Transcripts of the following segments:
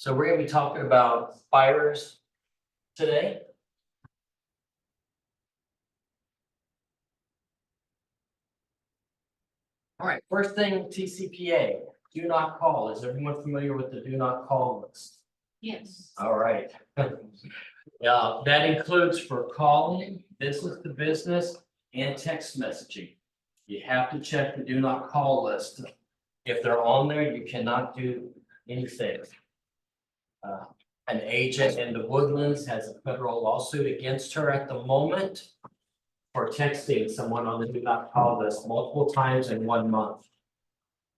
So we're gonna be talking about fires today. All right, first thing, TCPA, do not call. Is everyone familiar with the do not call list? Yes. All right. Yeah, that includes for calling, business to business, and text messaging. You have to check the do not call list. If they're on there, you cannot do anything. An agent in the Woodlands has a federal lawsuit against her at the moment for texting someone on the do not call list multiple times in 1 month.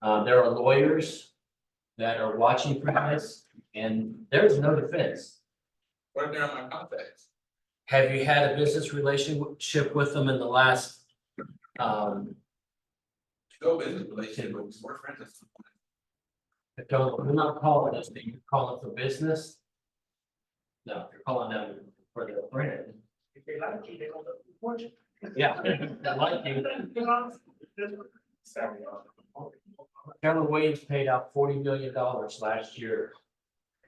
There are lawyers that are watching for this, and there's no defense. What are my contacts? Have you had a business relationship with them in the last? No business relationship, but we're friends at some point. We're not calling this, but you're calling for business? No, you're calling them for their friend. If they like you, they don't look for you. Yeah. I like you. Carolyn Williams paid out $40 million last year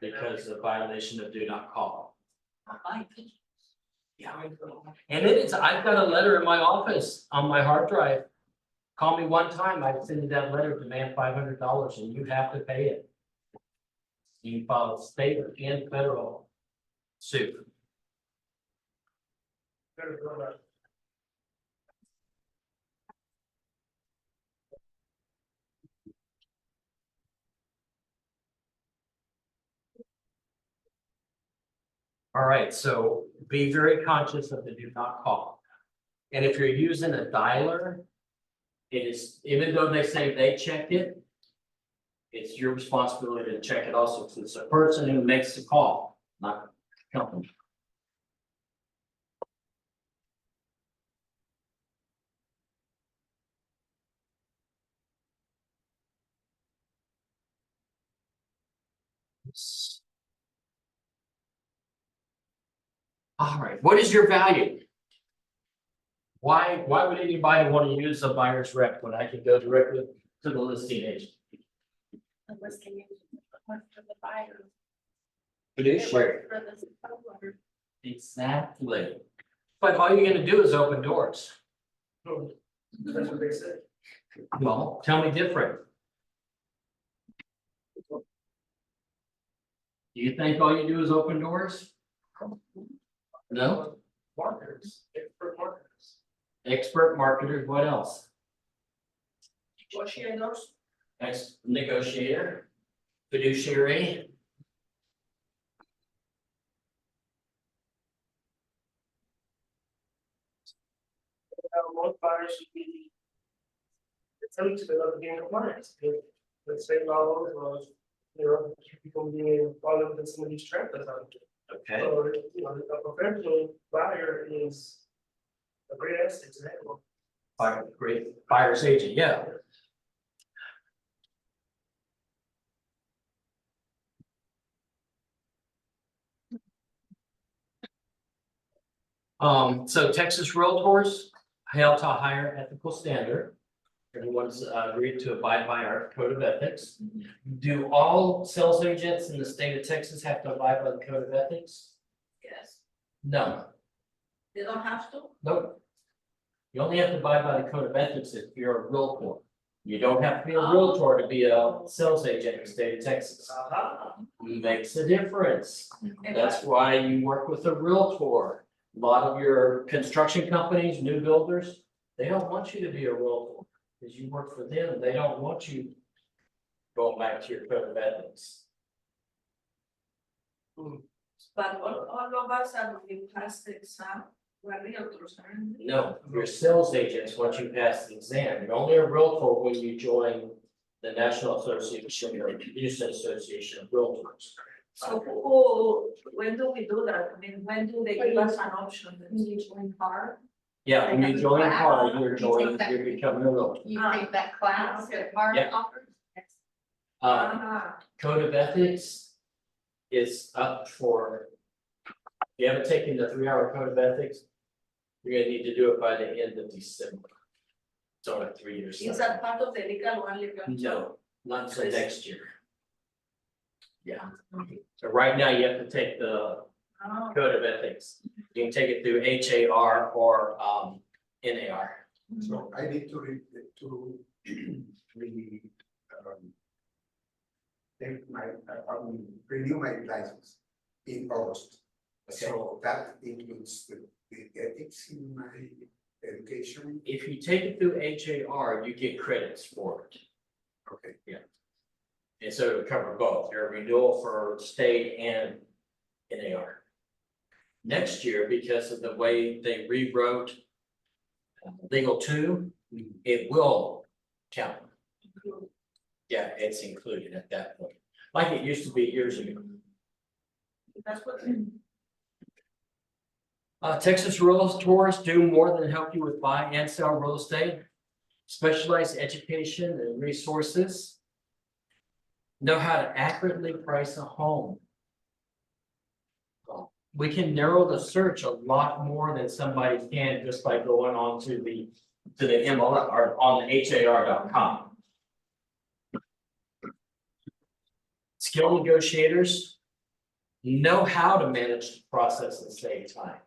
because of violation of do not call. Yeah. And it is, I've got a letter in my office on my hard drive. Call me one time, I send you that letter, demand $500 and you have to pay it. You file state and federal suit. All right, so be very conscious of the do not call. And if you're using a dialer, it is, even though they say they checked it, it's your responsibility to check it also, because it's the person who makes the call, not the company. All right, what is your value? Why would anybody want to use a buyer's rep when I can go directly to the listing agent? The listing agent work for the buyer. It They is work for the seller. Exactly. But all you're gonna do is open doors. That's what they said. Well, tell me different. Do you think all you do is open doors? No? Marketers, expert marketers. Expert marketers, what else? Negotiators. Negotiator, fiduciary. Most buyers should be. Attempt to love being compliant. If the state laws or, people being followed with some of these trends that's out there. Okay. So, a professional buyer is a great asset to have. Great buyer's agent, yeah. So Texas Realtors held to a higher ethical standard. Everyone's agreed to abide by our code of ethics. Do all sales agents in the state of Texas have to abide by the code of ethics? Yes, No, they don't have to. nope. You only have to abide by the code of ethics if you're a realtor. You don't have to be a realtor to be a sales agent in the state of Texas. Makes a difference. That's why you work with a realtor. A lot of your construction companies, new builders, they don't want you to be a realtor. Because you work for them, they don't want you going back to your code of ethics. But all of us are in plastics, we're realtors, aren't we? No, your sales agents, once you pass the exam, you're only a realtor when you join the National Association or Houston Association of Realtors. So when do we do that? I mean, when do they give us an option? When you join car? Yeah, when you join CAR, you're joining, that. you're becoming a realtor. You take that class that Mark Yeah. offers? Code of ethics is up for. If you haven't taken the 3-hour code of ethics, you're gonna need to do it by the end of December. It's only 3 years. Is that part of the legal one? No, not until next year. Yeah. So right now you have to take the Oh, code of ethics. You can take it through HAR or NAR. So I need to re, take my, renew my license in August. So that includes the ethics in my education, If you take it through HAR, you get credits for it. okay. And so it'll cover both, your renewal for state and NAR. Next year, because of the way they rewrote legal two, it will count. Yeah, it's included at that point, like it used to be years ago. that's what. Texas Realtors do more than help you with buy and sell real estate. Specialized education and resources. Know how to accurately price a home. We can narrow the search a lot more than somebody can just by going on to the MLR or on the HAR.com. Skilled negotiators know how to manage the process and save time.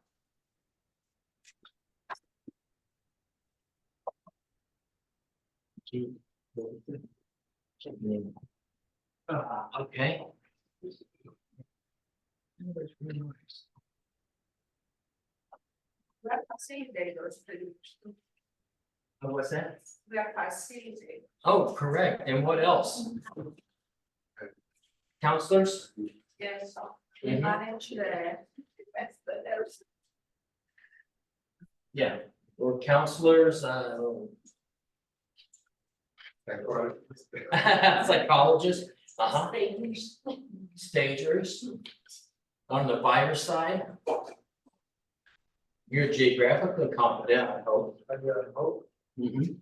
Okay. We are facilitators, What's that? we are facilitators. Oh, correct. And what else? Counselors? Yes, we Mhm. manage that's the, there's. Yeah, or counselors, psychologists, stagers. On the buyer side. You're geographically competent, I hope. hope. Mhm.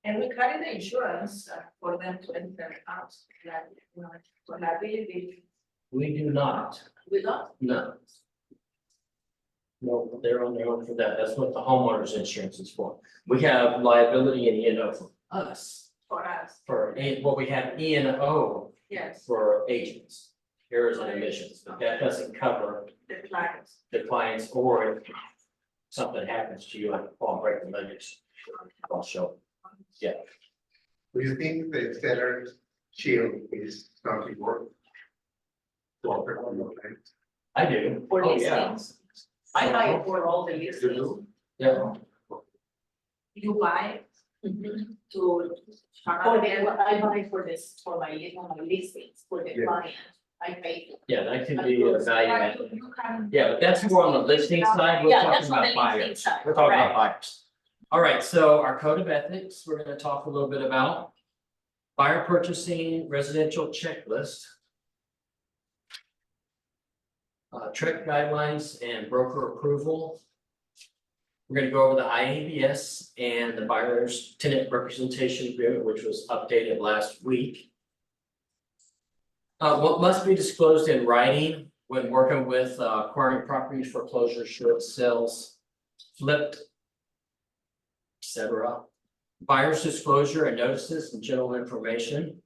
And we carry the insurance for them to enter the house, like, you know, for liability, We do not, we don't. no. No, they're on their own for that. That's what the homeowner's insurance is for. We have liability and E&O for us. For us, Well, we have E&O yes, for agents, errors and omissions, but that doesn't cover the clients. the clients or if something happens to you, like fall break the legs. I'll show. Do you think the seller's shield is something worth? To offer on your client? I do. For Oh, these yeah. things, I buy it for all the listings, Yeah. you buy to. For the, I buy for this, for my listings, for the Yeah. client, I pay. Yeah, that can be a value add. You can. Yeah, but that's more on the listing side. We're Yeah, talking that's on the about listing buyers. side, We're talking about correct. buyers. All right, so our code of ethics, we're gonna talk a little bit about. Buyer purchasing residential checklist. Trek guidelines and broker approval. We're gonna go over the IABS and the buyer's tenant representation agreement, which was updated last week. What must be disclosed in writing when working with acquiring properties, foreclosure, short sales, flipped, etc. Buyer's disclosure and notices and general information.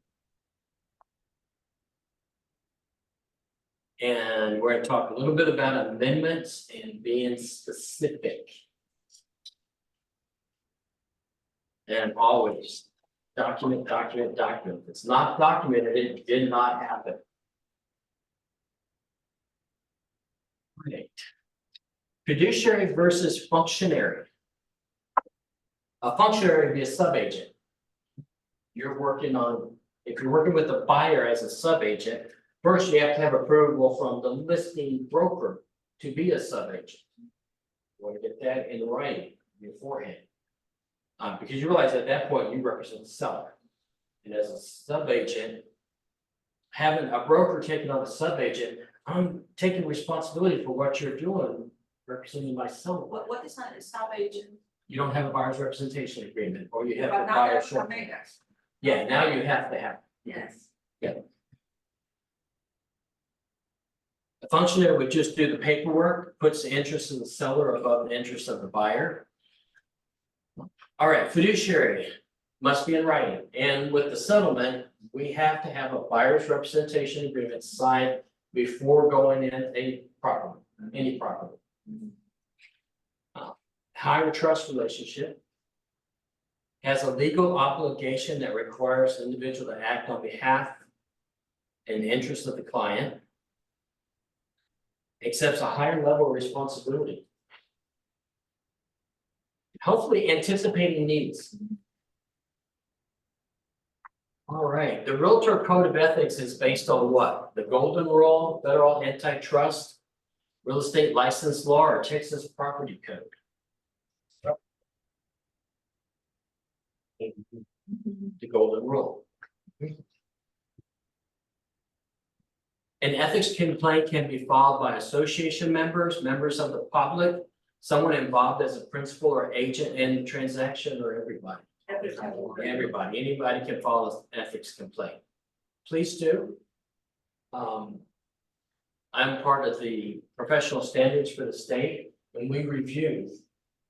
And we're gonna talk a little bit about amendments and being specific. And always document, document, document. If it's not documented, it did not happen. Right. Fiduciary versus functionary. A functionary would be a sub-agent. You're working on, if you're working with a buyer as a sub-agent, first you have to have approval from the listing broker to be a sub-agent. You want to get that in writing beforehand. Because you realize at that point you represent the seller. And as a sub-agent, having a broker taking on a sub-agent, I'm taking responsibility for what you're doing, representing my seller. What is a sub-agent? You don't have a buyer's representation agreement, or you have But to now buy a there's short. Omegas, Yeah, now you have to have. yes. The functionary would just do the paperwork, puts the interest of the seller above the interest of the buyer. All right, fiduciary must be in writing, and with the settlement, we have to have a buyer's representation agreement signed before going in a property, any property. Hire trust relationship. Has a legal obligation that requires the individual to act on behalf and interest of the client. Accepts a higher level of responsibility. Hopefully anticipating needs. All right, the Realtor Code of Ethics is based on what? The Golden Rule, Federal Antitrust, Real Estate License Law, or Texas Property Code? The Golden Rule. An ethics complaint can be filed by association members, members of the public, someone involved as a principal or agent in the transaction, or everybody. Everybody, anybody can file an ethics complaint. Please do. I'm part of the professional standards for the state, and we review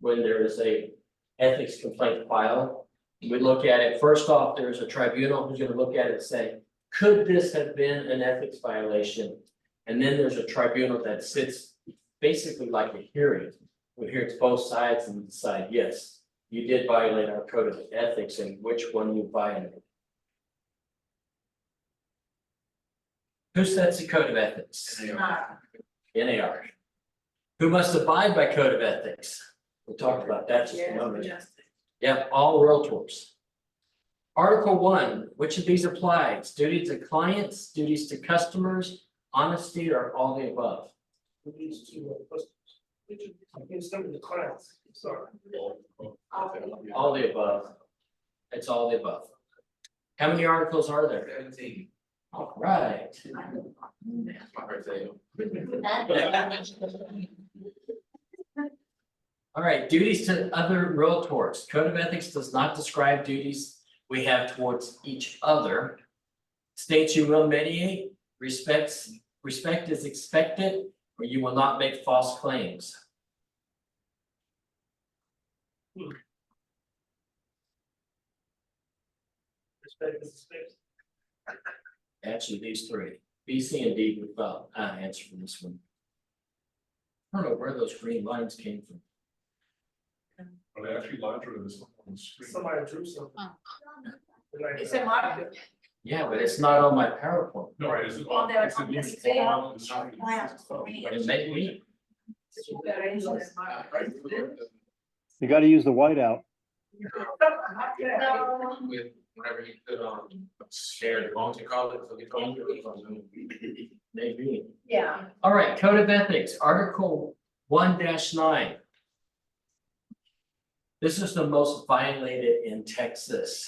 when there is a ethics complaint filed. We look at it, first off, there's a tribunal who's gonna look at it and say, could this have been an ethics violation? And then there's a tribunal that sits basically like a hearing. We hear both sides and decide, yes, you did violate our code of ethics, and which one you violated. Who sets the code of ethics? NAR. Who must abide by code of ethics? We talked about that just a moment. Yep, all realtors. Article 1, which of these applies? Duty to clients, duties to customers, honesty, or all the above? These two customers. I can send the clients, sorry. All the above. It's all the above. How many articles are there? 17. All right. My birthday. All right, duties to other realtors. Code of ethics does not describe duties we have towards each other. States you will mediate, respect is expected, or you will not make false claims. Respect is respect. Actually, these three, B, C, and D, we've got answer for this one. I don't know where those green lines came from. Are they actually lines or is on the screen? Somebody drew something. Like, It's a market. Yeah, but it's not on my PowerPoint. No, right, is it On on? the- is it on the being screen. on the screen? It may be. You gotta use the whiteout. With whenever you put on share the volunteer college, so they call it. Maybe. Yeah. All right, code of ethics, article 1-9. This is the most violated in Texas.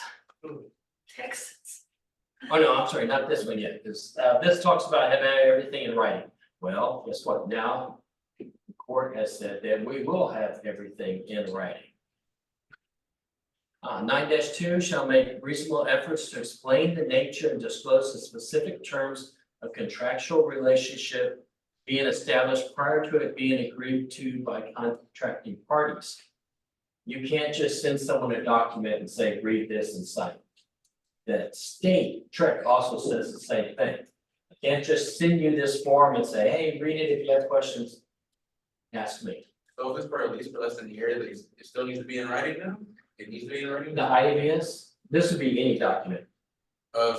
Texas. Oh, no, I'm sorry, not this one yet, because this talks about having everything in writing. Well, guess what? Now, the court has said that we will have everything in writing. 9-2 shall make reasonable efforts to explain the nature and disclose the specific terms of contractual relationship being established prior to it being agreed to by contracting parties. You can't just send someone a document and say, read this and sign. The state trick also says the same thing. I can't just send you this form and say, hey, read it. If you have questions, ask me. So if it's for at least for less than a year, it still needs to be in writing now? It needs to be in writing? The IABS, this would be any document.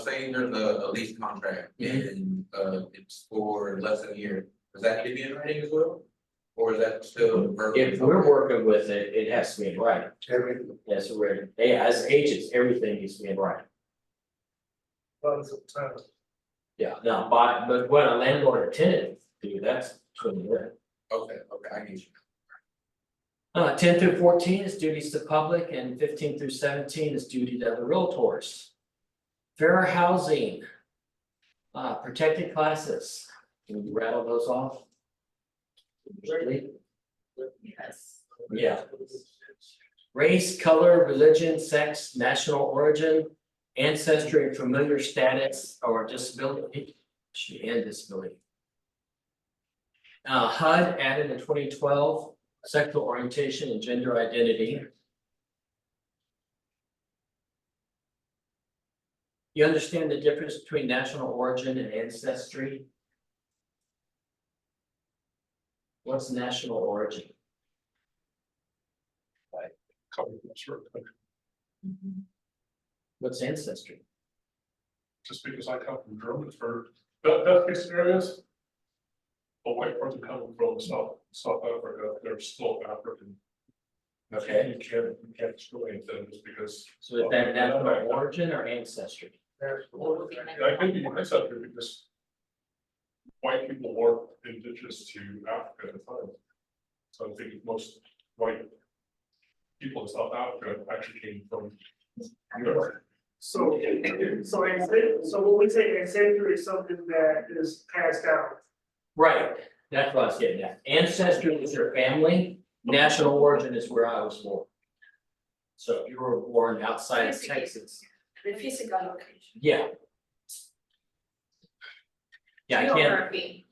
Saying there's a lease contract and it's for less than a year, does that need to be in writing as well? Or is that still? verbal? If we're working with it, it has to be in writing. Everything. Yes, we're, as agents, everything needs to be in writing. Once at a time. Yeah, now, but when a landlord or tenant do, that's totally different. Okay, I get you. 10 through 14 is duties to public, and 15 through 17 is duty to other realtors. Fair housing. Protected classes. Can you rattle those off? Yes. Yeah. Race, color, religion, sex, national origin, ancestry, familiar status, or disability. And disability. HUD added in 2012, sexual orientation and gender identity. You understand the difference between national origin and ancestry? What's national origin? Coming from a certain country. What's ancestry? Just because I come from Germany for that case areas. A white person coming from South Africa, they're still African. Okay, You can't discriminate them just because. so is that national origin or ancestry? That could be ancestry because. White people were indigenous to Africa at the time. So I think most white people in South Africa actually came from Europe. So when we say ancestry is something that is passed down. Right, that's what I was getting at. Ancestry is your family, national origin is where I was born. So if you were born outside of Texas, The physical location. yeah. Yeah, I can't, Geography.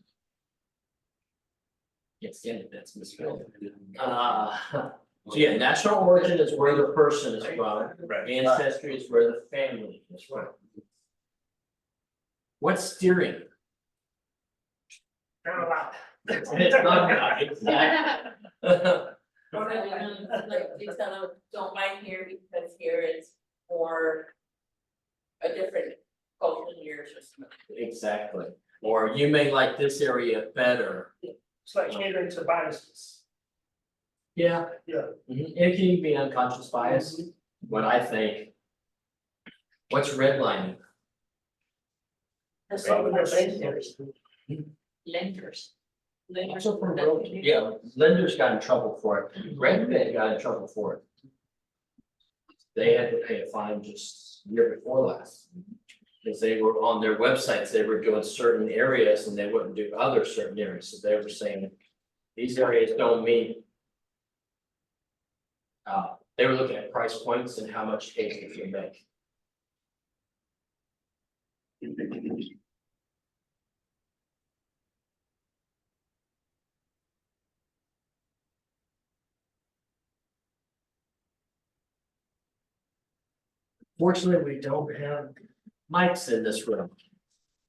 can't stand it, that's misspelled. So yeah, national origin is where the person is from, ancestry is where the family is from. What's steering? Not a lot. It's not, exactly. Like, it's don't mind here because here it's more a different culture years or something. Exactly, or you may like this area better. It's like catering to biases. Yeah. Yeah. Mhm. It can be unconscious bias, when I think. What's redlining? That's Something that's- lenders. Lenders. Also from real- yeah, lenders got in trouble for it, Redfin got in trouble for it. They had to pay a fine just year before last. Because they were on their websites, they were doing certain areas and they wouldn't do other certain areas, so they were saying. These areas don't meet. They were looking at price points and how much case they can make. Fortunately, we don't have mics in this room.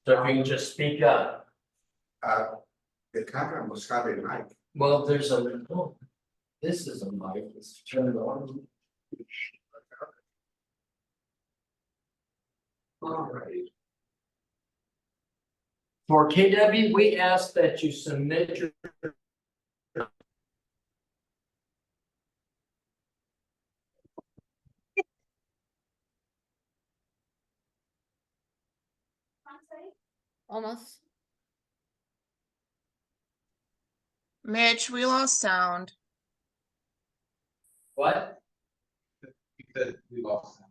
So if you can just speak up, The camera must have a mic. well, there's a, oh, this is a mic, it's turned on. All right. For KW, we ask that you submit your. Almost. Mitch, we lost sound. What? Because we lost.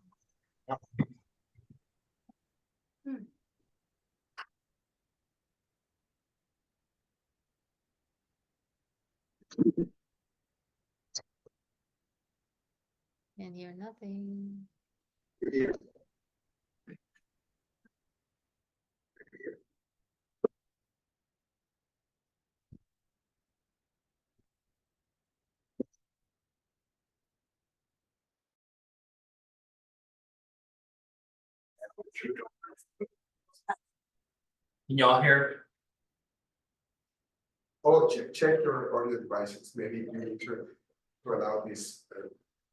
Can't hear nothing. Can y'all hear? Oh, check your audio devices, maybe you need to allow this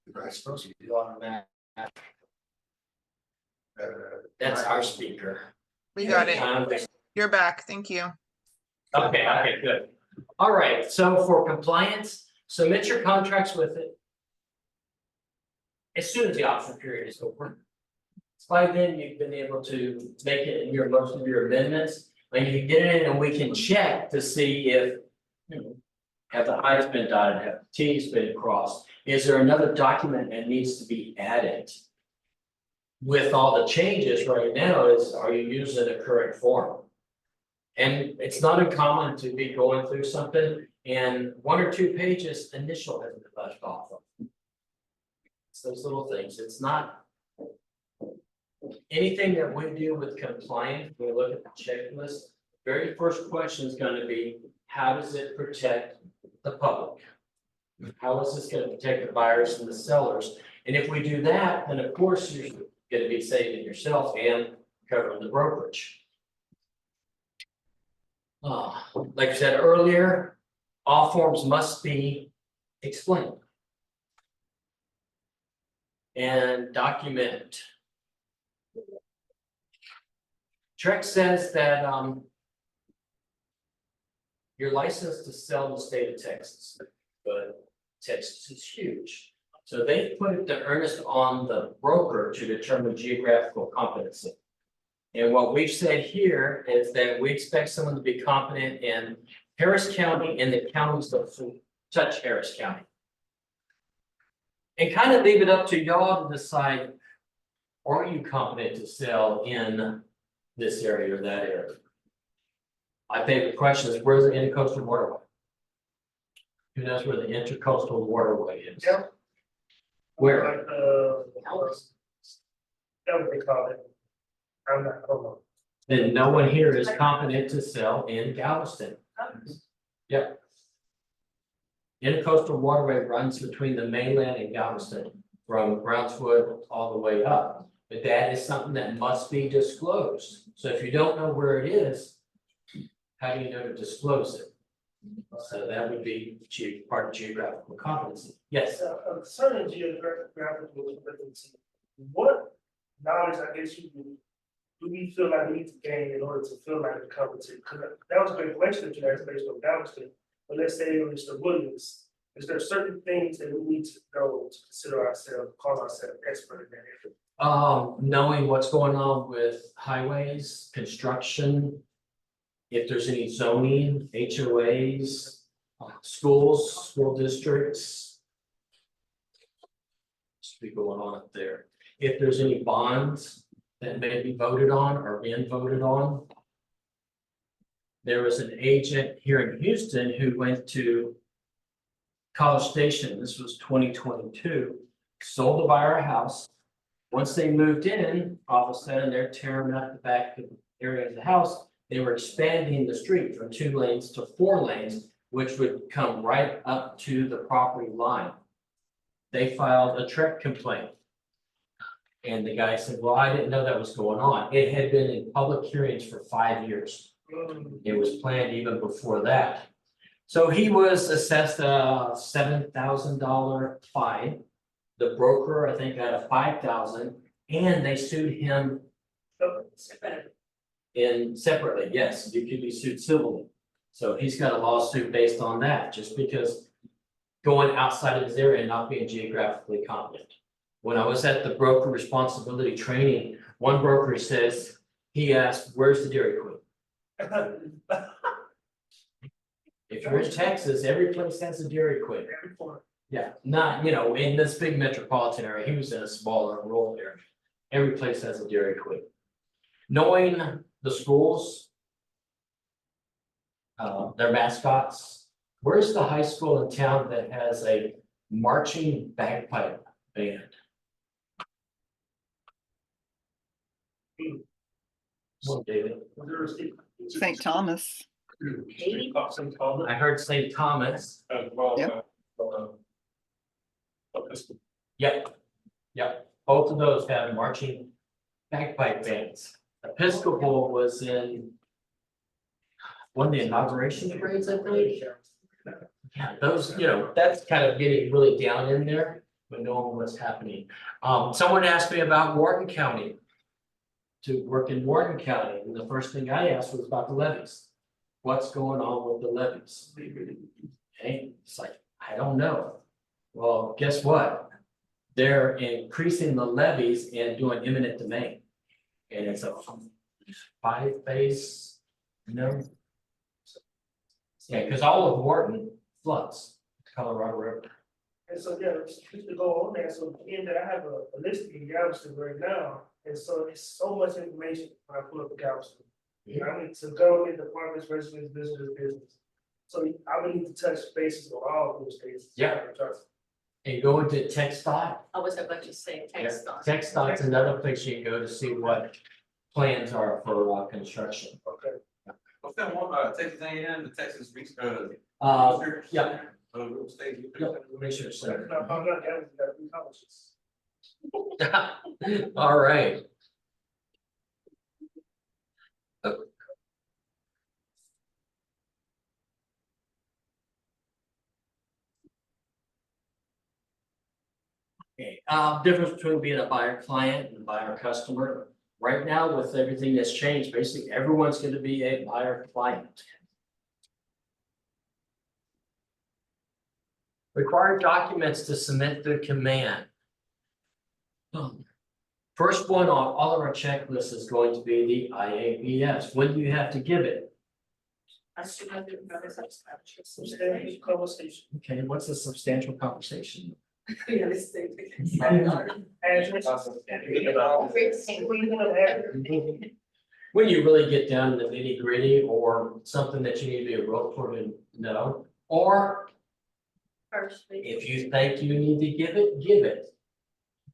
device. That's our speaker. We got it. Um, You're back. Thank you. Okay, good. All right, so for compliance, submit your contracts with it. As soon as the option period is over. By then, you've been able to make it in your, most of your amendments, and you can get it in and we can check to see if. Have the i's been dotted, have the t's been crossed, is there another document that needs to be added? With all the changes right now is, are you using a current form? And it's not uncommon to be going through something and 1 or 2 pages initial hasn't been left off of. It's those little things, it's not. Anything that we do with compliance, we look at the checklist, very first question is gonna be, how does it protect the public? How is this gonna protect the buyers and the sellers? And if we do that, then of course you're gonna be saving yourself and covering the brokerage. Like I said earlier, all forms must be explained. And documented. Trex says that, you're licensed to sell in the state of Texas, but Texas is huge. So they put the earnest on the broker to determine geographical competency. And what we've said here is that we expect someone to be competent in Harris County and the counties that touch Harris County. And kind of leave it up to y'all to decide, are you competent to sell in this area or that area? I think the question is, where's the intercoastal waterway? Who knows where the intercoastal waterway is? Yeah. Where? Like, that would be called it. I'm not, hold on. Then no one here is competent to sell in Galveston. Yep. Intercoastal waterway runs between the mainland and Galveston, from Brownswood all the way up. But that is something that must be disclosed. So if you don't know where it is, how do you know to disclose it? So that would be part of geographical competency. Yes, Certain geographical competency, what knowledge, I guess do we feel like we need to gain in order to feel like we're competent? Because that was a great question that you asked based on Galveston. But let's say Mr. Williams, is there certain things that we need to know to consider ourselves, call ourselves expert in that area? knowing what's going on with highways, construction. If there's any zoning, HOAs, schools, school districts. Should be going on up there. If there's any bonds that may be voted on or been voted on. There was an agent here in Houston who went to College Station, this was 2022, sold to buy our house. Once they moved in, all of a sudden they're tearing up the back area of the house. They were expanding the street from 2 lanes to 4 lanes, which would come right up to the property line. They filed a TREC complaint. And the guy said, well, I didn't know that was going on. It had been in public hearings for 5 years. It was planned even before that. So he was assessed a $7,000 fine. The broker, I think, got a $5,000, and they sued him separately. Yes, you could be sued civilly. So he's got a lawsuit based on that, just because going outside of his area and not being geographically competent. When I was at the broker responsibility training, one broker says, he asked, where's the Dairy Queen? If you're in Texas, every place has a Dairy Queen. Yeah, not, in this big metropolitan area, he was in a smaller rural area. Every place has a Dairy Queen. Knowing the schools, their mascots, where's the high school in town that has a marching bagpipe band? Well, David, St. Thomas. I heard St. Thomas. As well. Yep. Yep, both of those have marching bagpipe bands. Episcopal was in one of the inauguration parades, I believe. Yeah, those, that's kind of getting really down in there, but knowing what's happening. Someone asked me about Morgan County. To work in Morgan County, and the first thing I asked was about the levies. What's going on with the levies? Okay, it's like, I don't know. Well, guess what? They're increasing the levies and doing eminent domain. And it's a 5-phase, Yeah, because all of Wharton floods the Colorado River. And so, just to go on that, so again, that I have a list in Galveston right now, and so it's so much information when I pull up the Galveston. I need to government departments, residents, business. So I would need to touch bases on all of those states. Yeah. And go into TxDOT. I was about to say text on. TxDOT's another place you can go to see what plans are for construction. Okay. What's that one, Texas A&M, the Texas Research? Yeah. State. Research Center. Now, if I'm not Galveston, got 3 colleges. All right. Okay, difference between being a buyer client and a buyer customer. Right now, with everything that's changed, basically everyone's gonna be a buyer client. Required documents to submit the command. First one on all of our checklists is going to be the IABS. When do you have to give it? As soon as you have a substantial. Substantial conversation. Okay, what's a substantial conversation? Realistic. Address. When you really get down to the nitty gritty or something that you need to be a realtor to know, or if you think you need to give it, give it.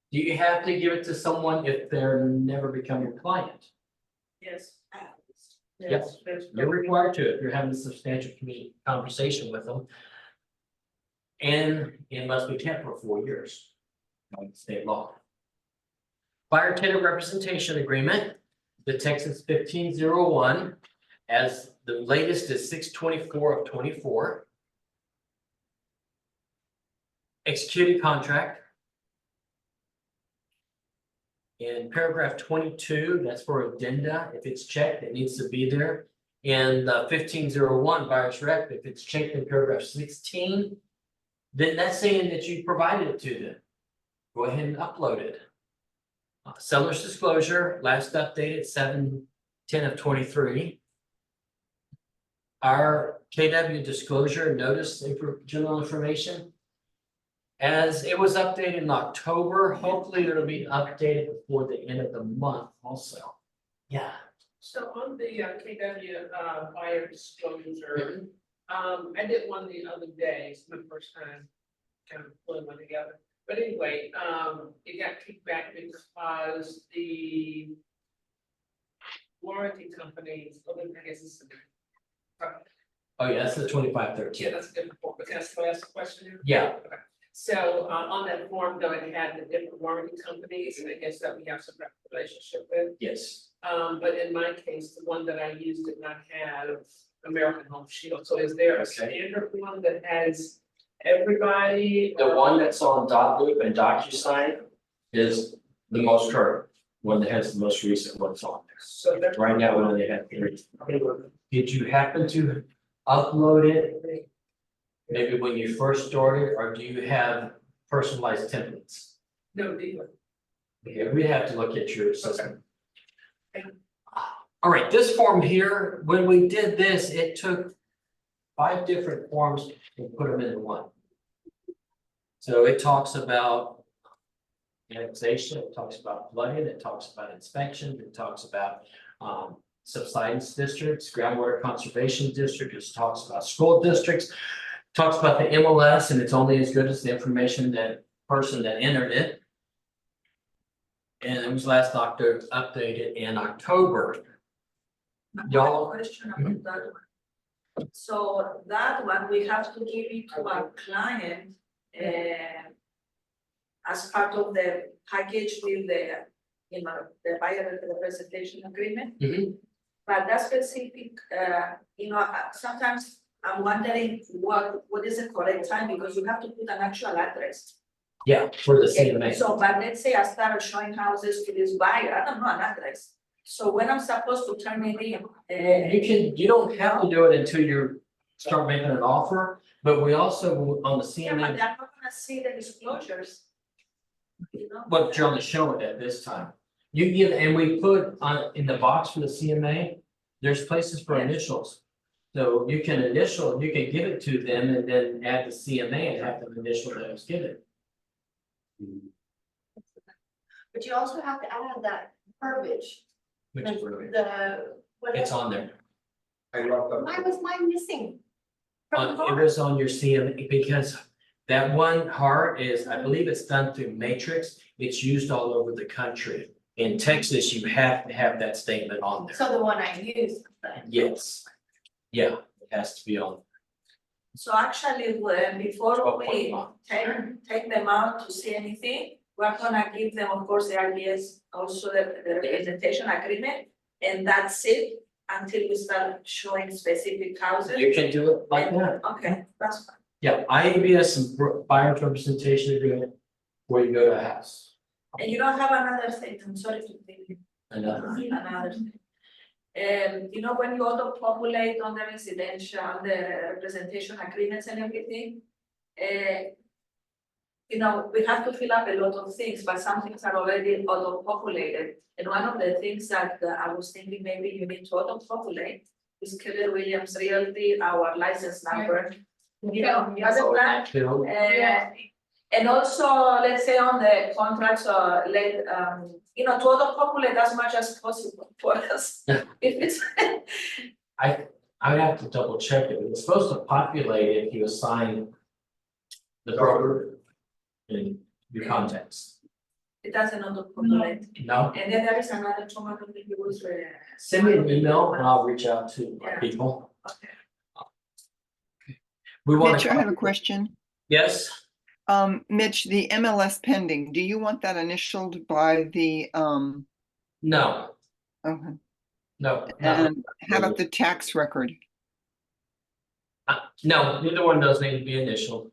Do you have to give it to someone if they're never become your client? Yes. Yes. You're required to if you're having a substantial conversation with them. And it must be kept for 4 years. By state law. Buyer tenant representation agreement, the Texas 1501, as the latest is 6/24 of 24. Executed contract. In paragraph 22, that's for addenda. If it's checked, it needs to be there. And 1501 buyer's rep, if it's checked in paragraph 16, then that's saying that you provided it to them. Go ahead and upload it. Seller's disclosure, last updated 7/10 of 23. Our KW disclosure notice general information. As it was updated in October, hopefully it'll be updated before the end of the month also. Yeah. So on the KW buyer disclosure, I did one the other day, it's my first time kind of pulling one together. But anyway, it got kicked back because the warranty companies, I guess it's. Oh, yeah, that's the Yeah, 2513. that's a different form, but can I still ask a question here? Yeah. So on that form, though, it had the different warranty companies, and I guess that we have some relationship with. Yes. But in my case, the one that I used did not have American Home Shield, so is there a standard one that has everybody? The one that's on DocLoop and DocuSign is the most current, one that has the most recent ones on there. So that. Right now, we only have 3. Did you happen to upload it? Maybe when you first started, or do you have personalized templates? No, dealer. Okay, we have to look at your system. All right, this form here, when we did this, it took 5 different forms and put them into one. So it talks about annexation, it talks about flooding, it talks about inspection, it talks about subsidence districts, groundwater conservation district, it talks about school districts, talks about the MLS, and it's only as good as the information that person that entered it. And it was last updated in October. Y'all. Question about that one. So that one, we have to give it to our client, as part of the package with the, the buyer representation agreement. Mhm. But that specific, sometimes I'm wondering what is the correct time, because you have to put an actual address. Yeah, for the CMA. So, but let's say I started showing houses to this buyer, I don't know an address. So when I'm supposed to turn it in, You don't have to do it until you start making an offer, but we also on the yeah, but CMA, they're not gonna see the disclosures. You know? what you're only showing at this time. You give, and we put on in the box for the CMA, there's places for Yes. initials. So you can give it to them and then add the CMA and have them initial those given. But you also have to add that verbiage, Which is really, what it's on there. I love that. Why was mine missing? From the It box? was on your CMA because that one heart is, I believe it's done through Matrix. It's used all over the country. In Texas, you have to have that statement on there. So the one I used, but Yes. Yeah, it has to be on. So actually, before we 12.1. take them out to see anything, we're gonna give them, of course, the RBS, also the representation agreement, and that's it. until we start showing specific houses? You can do it like that. Okay, that's fine. Yeah, IABS and buyer's representation agreement, where you go to a house. And you don't have another thing, I'm sorry to think. Another thing. Another thing. You know, when you auto-populate on the residential, the representation agreements and everything. You know, we have to fill up a lot of things, but some things are already auto-populated. And one of the things that I was thinking maybe you need to auto-populate is Keller Williams Realty, our license number. You know, other than Phil, and also, let's say on the contracts or you know, to auto-populate as much as possible for us. Yeah. If it's, I would have to double check it. It was supposed to populate if you assign the broker in your context. it doesn't auto-populate. No, And then there is another tomato that you was. send me an email and I'll reach out to Yeah. people. Okay. We want Mitch, I have a to. question. Yes, Mitch, the MLS pending, do you want that initialed by the, no, okay, no, no, and how about the tax record? no, neither one does need to be initial.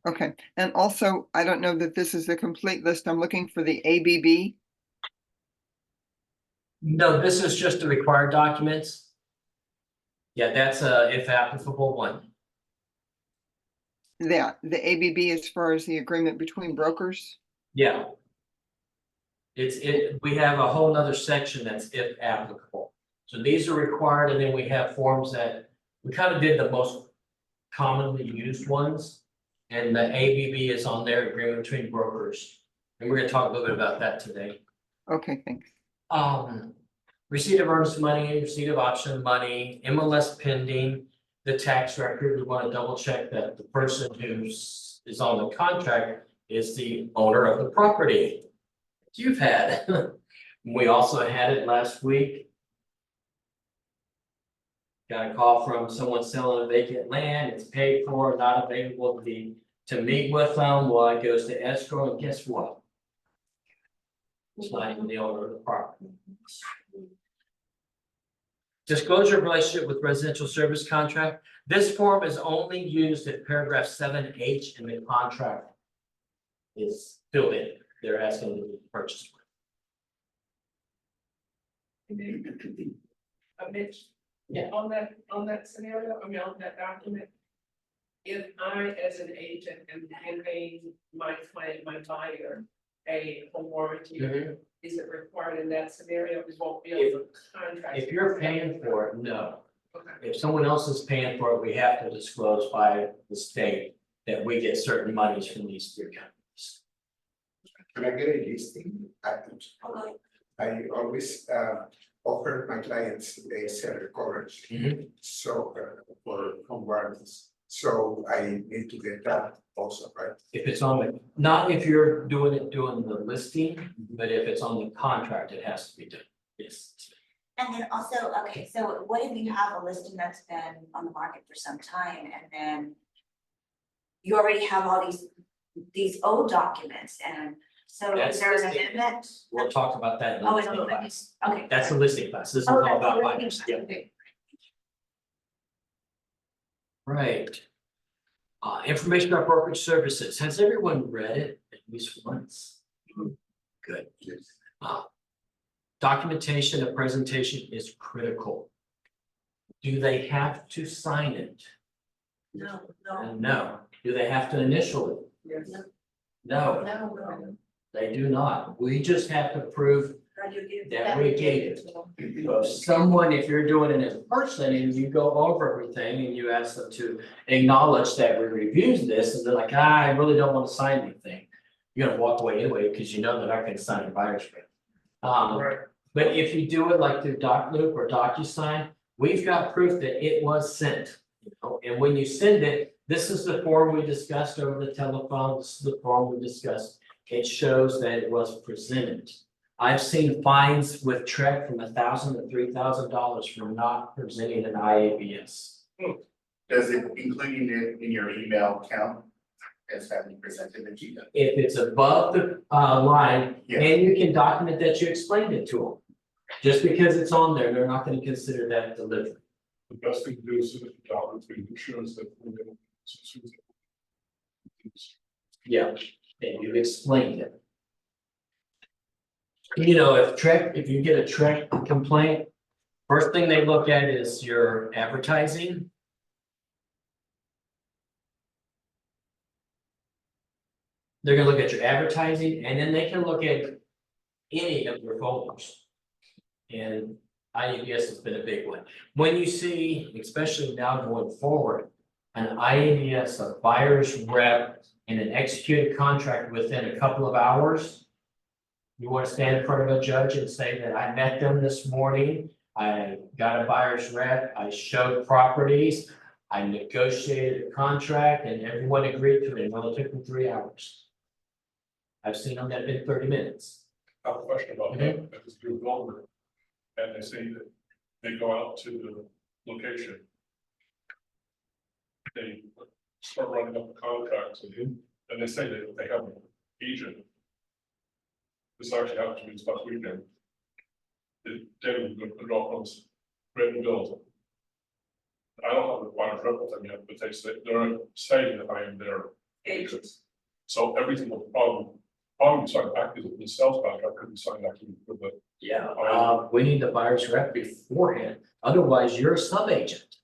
Okay, and also, I don't know that this is the complete list. I'm looking for the ABB. No, this is just the required documents. Yeah, that's a if applicable one. The ABB as far as the agreement between brokers. Yeah. We have a whole nother section that's if applicable. So these are required, and then we have forms that, we kind of did the most commonly used ones. And the ABB is on there, agreement between brokers. And we're gonna talk a little bit about that today. Okay, thanks. Receipt of earnest money, receipt of option money, MLS pending, the tax record, we want to double check that the person who's is on the contract is the owner of the property. You've had. We also had it last week. Got a call from someone selling a vacant land, it's paid for, not available to meet with them, well, it goes to escrow, and guess what? It's not even the owner of the property. Disclosure of relationship with residential service contract. This form is only used if paragraph 7H in the contract is filled in. They're asking to purchase. Mitch, Yeah. on that scenario, I mean, on that document. If I, as an agent, am paying my client, my buyer, a home warranty, is it required in that scenario? It won't be on the contract. If you're paying for it, no. Okay. If someone else is paying for it, we have to disclose by the state that we get certain monies from these three companies. Can I get a listing? I always offer my clients a seller coverage. So for home warranties, so I need to get that also, right? If it's on the, not if you're doing the listing, but if it's on the contract, it has to be done. Yes. And then also, okay, so what if you have a listing that's been on the market for some time and then you already have all these old documents and so That's is there an listing. amendment? We'll talk about that in the Oh, it's listing a class. Okay. That's the listing class. This is Oh, all that's about the buyers. listing. Yeah. Okay. Right. Information about brokerage services. Has everyone read it at least once? Good. Documentation of presentation is critical. Do they have to sign it? No. No. Do they have to initial it? Yes. No, No. they do not. We just have to prove That you give. that we gave it. So if someone, if you're doing it in person and you go over everything and you ask them to acknowledge that we reviewed this, and they're like, I really don't want to sign anything. You're gonna walk away anyway, because you know they're not gonna sign a buyer's agreement. Right. But if you do it like through DocLoop or DocuSign, we've got proof that it was sent. You know, and when you send it, this is the form we discussed over the telephone, this is the form we discussed. It shows that it was presented. I've seen fines with Trek from $1,000 to $3,000 for not presenting an IABS. Does it, including it in your email count as having presented the GDOT? If it's above the line, Yeah. and you can document that you explained it to them. Just because it's on there, they're not gonna consider that delivery. The best thing to do is to the job between insurance that. Yeah, and you've explained it. You know, if you get a Trek complaint, first thing they look at is your advertising. They're gonna look at your advertising, and then they can look at any of your folders. And IABS has been a big one. When you see, especially now going forward, an IABS, a buyer's rep, and an executed contract within a couple of hours. You want to stand in front of a judge and say that I met them this morning, I got a buyer's rep, I showed properties, I negotiated a contract, and everyone agreed to it, and it only took them 3 hours. I've seen them that been 30 minutes. I have a question about that, that is through developer. And they say that they go out to the location. They start running up the contracts and they say that they have an agent. This actually happened to me this past weekend. They would put it off on this written bill. I don't have the buyer's rep with them yet, but they say, they're saying that I am their agent. So everything will probably signed back to the sales contract, couldn't sign back to the. Yeah, we need the buyer's rep beforehand, otherwise you're a sub-agent.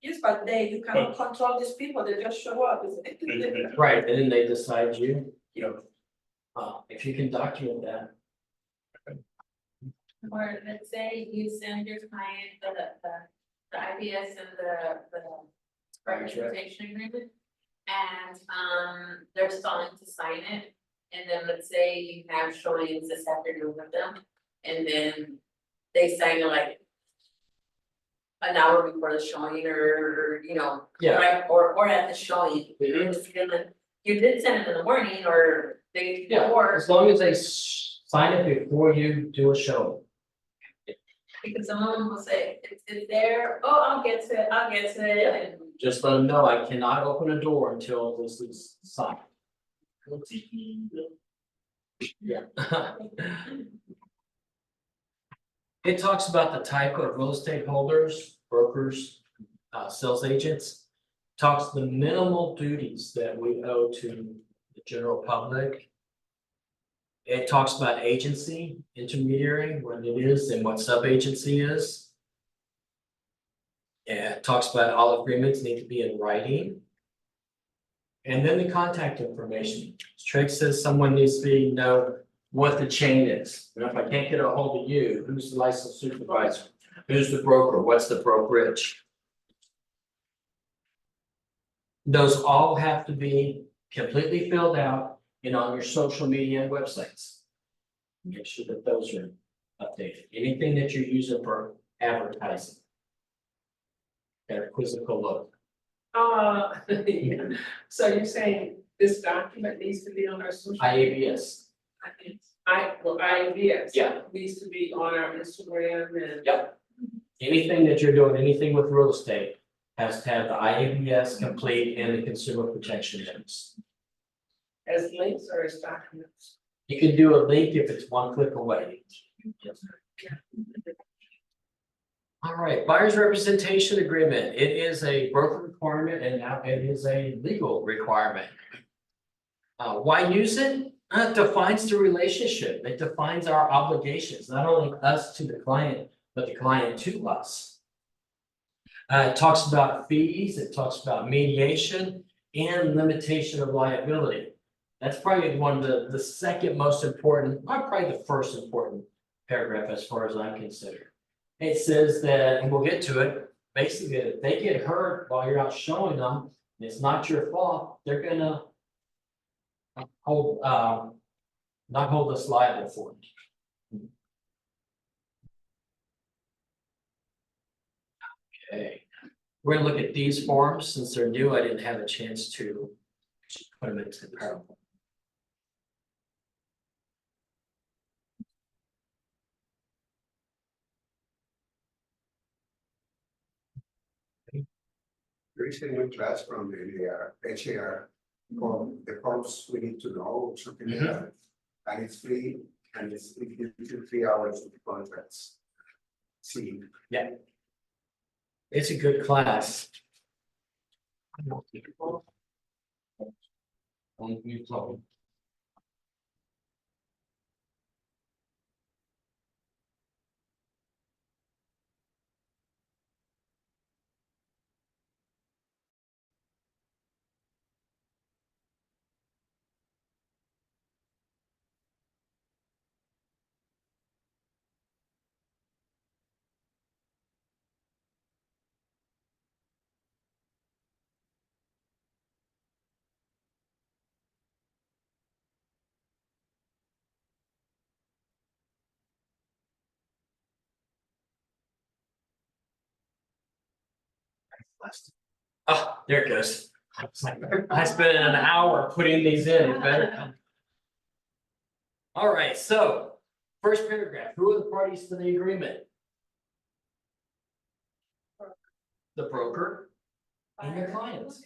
Yes, but you cannot control these people, they just show up. Right, and then they decide you know. If you can document that. Or let's say you send your client the IBS and the representation agreement. And they're stalling to sign it, and then let's say you have showings this afternoon with them, and then they sign it like an hour before the showing, or you know, Yeah. right, or at the showing. You're just gonna, you did send it in the morning or day Yeah, before, as long as they sign it before you do a show. because someone will say, it's there, oh, I'll get to it, and Just let them know I cannot open a door until this is signed. Yeah. It talks about the type of real estate holders, brokers, sales agents. Talks the minimal duties that we owe to the general public. It talks about agency, intermediary, what it is and what sub-agency is. Yeah, it talks about all agreements need to be in writing. And then the contact information. Treg says someone needs to know what the chain is. And if I can't get a hold of you, who's the licensed supervisor? Who's the broker? What's the brokerage? Those all have to be completely filled out and on your social media and websites. Make sure that those are updated. Anything that you're using for advertising. Got a quizzical look. So you're saying this document needs to be on our social? IABS. IABS. Yeah. Needs to be on our Instagram and. Yep. Anything that you're doing, anything with real estate has to have the IABS complete and the consumer protection notice. As links or as documents? You can do a link if it's one click away. All right, buyer's representation agreement. It is a broker requirement and now it is a legal requirement. Why use it? It defines the relationship. It defines our obligations, not only us to the client, but the client to us. It talks about fees, it talks about mediation and limitation of liability. That's probably one of the second most important, probably the first important paragraph as far as I'm concerned. It says that, and we'll get to it, basically, if they get hurt while you're out showing them, and it's not your fault, they're gonna hold, not hold us liable for it. Okay, we're gonna look at these forms. Since they're new, I didn't have a chance to put them into the PowerPoint. There is a new class from the HAR, for the forms we need to know, or something like that. And it's free, and it's, it gives you 3 hours of contracts. See, It's a good class. On mute, Chloe. Ah, there it goes. I spent an hour putting these in, it better come. All right, so first paragraph, who are the parties to the agreement? The broker and your clients.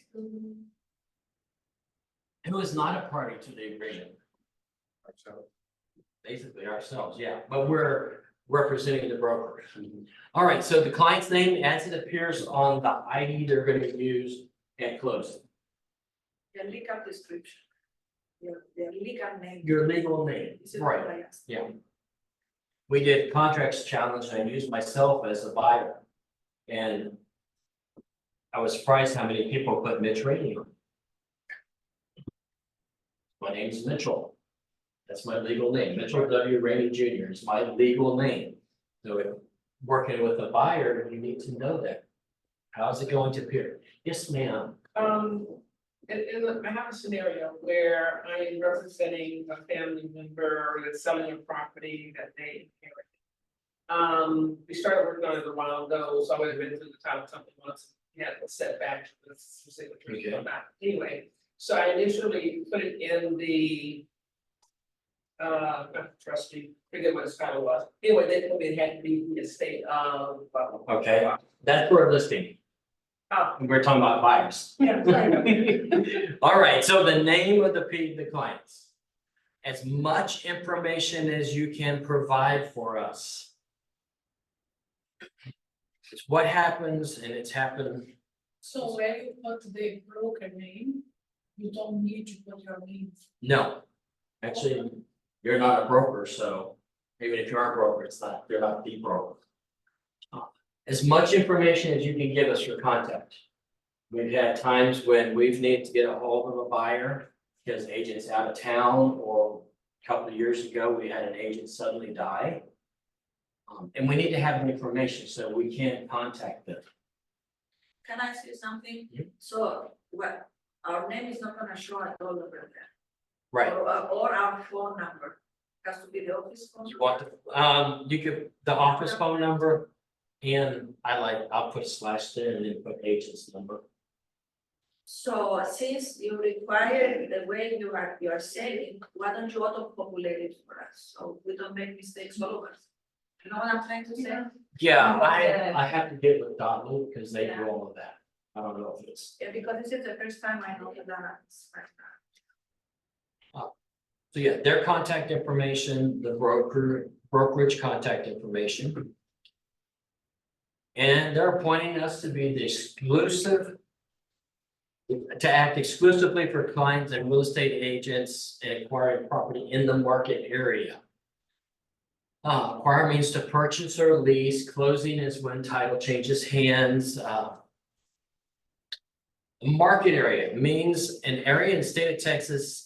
Who is not a party to the agreement? Basically ourselves, yeah, but we're representing the broker. All right, so the client's name as it appears on the ID they're gonna use at closing. The legal description. The legal name. Your legal name, This is right? what I asked. Yeah. We did contracts challenge and I used myself as a buyer. And I was surprised how many people put Mitch Rainey on. My name's Mitchell. That's my legal name. Mitchell W. Rainey Jr. is my legal name. So if working with a buyer, you need to know that. How's it going to appear? Yes, ma'am. I have a scenario where I am representing a family member that's selling a property that they inherited. We started working on it a while ago, so I would have been through the title company once, we had a setback, let's say the tree on that. Anyway, so I initially put it in the trustee, forget what his title was. Anyway, they told me it had to be the estate of. Okay, that's for a listing. Oh, We're talking about buyers. yeah, sorry. All right, so the name of the clients. As much information as you can provide for us. It's what happens and it's happened. So where you put the broker name, you don't need to put your name. No, actually, you're not a broker, so even if you are a broker, you're not the broker. As much information as you can give us for contact. We've had times when we've needed to get a hold of a buyer because agent's out of town, or a couple of years ago, we had an agent suddenly die. And we need to have the information so we can contact them. Can I say something? Yeah. So, what, our name is not gonna show at all over there. Right, Or our phone number, has to be the office phone. you want the, you could, the office phone number. And I'll put a slash there and then put agent's number. So since you require the way you are saying, why don't you auto-populate it for us, so we don't make mistakes all of us? You know what I'm trying to say? Yeah, Yeah. I have to get with Dotloop because they do all of that. I don't know if it's, Yeah, because this is the first time I know that it's like that. so yeah, their contact information, the brokerage contact information. And they're appointing us to be the exclusive. To act exclusively for clients and real estate agents and acquiring property in the market area. Acquire means to purchase or lease, closing is when title changes hands, Market area means an area in the state of Texas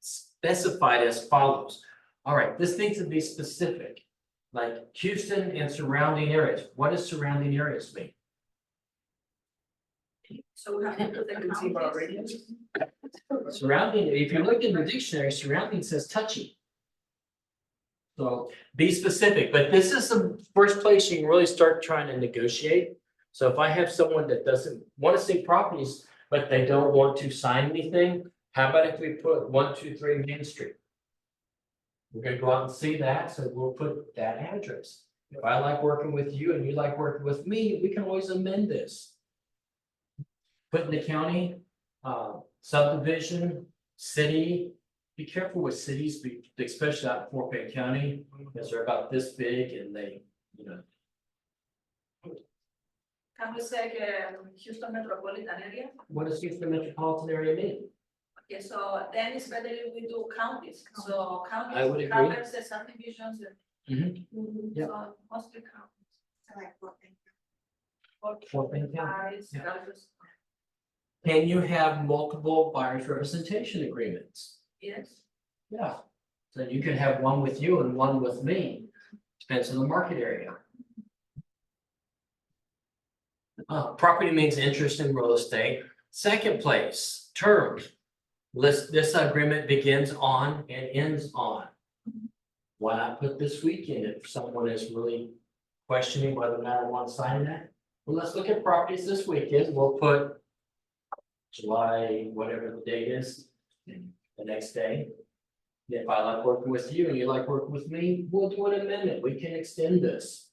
specified as follows. All right, this needs to be specific. Like Houston and surrounding areas. What does surrounding areas mean? So we have to put the counties. Surrounding, if you look in the dictionary, surrounding says touchy. So be specific, but this is the first place you can really start trying to negotiate. So if I have someone that doesn't want to see properties, but they don't want to sign anything, how about if we put 123 Main Street? We're gonna go out and see that, so we'll put that address. If I like working with you and you like working with me, we can always amend this. Put in the county, subdivision, city, be careful with cities, especially out in Fort Payne County, because they're about this big and they, you know. Can we say Houston metropolitan area? What does Houston metropolitan area mean? Okay, so then it's better if we do counties, so I would counties agree. covers the subdivisions. Mhm. Yeah. So mostly counties. So like what thing? Fort Payne County. Guys, Yeah. Galveston, Can you have multiple buyers representation agreements? yes, Yeah. So you can have one with you and one with me, depends on the market area. Property means interest in real estate. Second place, term. This agreement begins on and ends on. Why not put this weekend if someone is really questioning whether or not I want to sign that? Well, let's look at properties this weekend. We'll put July, whatever the date is, the next day. If I like working with you and you like working with me, we'll do an amendment. We can extend this.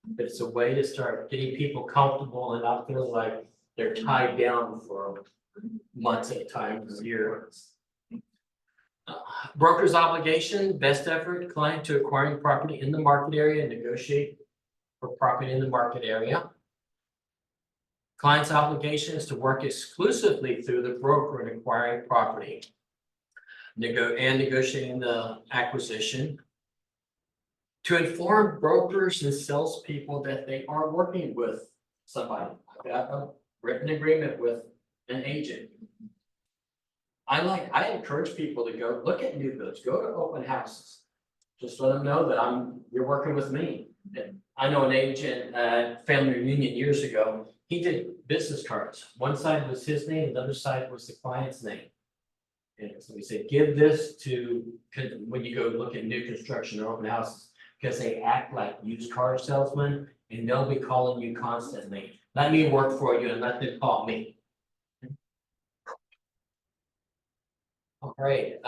But it's a way to start getting people comfortable and not feel like they're tied down for months at a time, or a year. Broker's obligation, best effort, client to acquiring property in the market area and negotiate for property in the market area. Client's obligation is to work exclusively through the broker in acquiring property. Negotiating the acquisition. To inform brokers and salespeople that they are working with somebody. I've got a written agreement with an agent. I encourage people to go look at new builds, go to open houses. Just let them know that you're working with me. And I know an agent at Family Reunion years ago, he did business cards. One side was his name, the other side was the client's name. And so we said, give this to, when you go look at new construction or open houses, because they act like used car salesmen and they'll be calling you constantly. Let me work for you and let them call me. All right,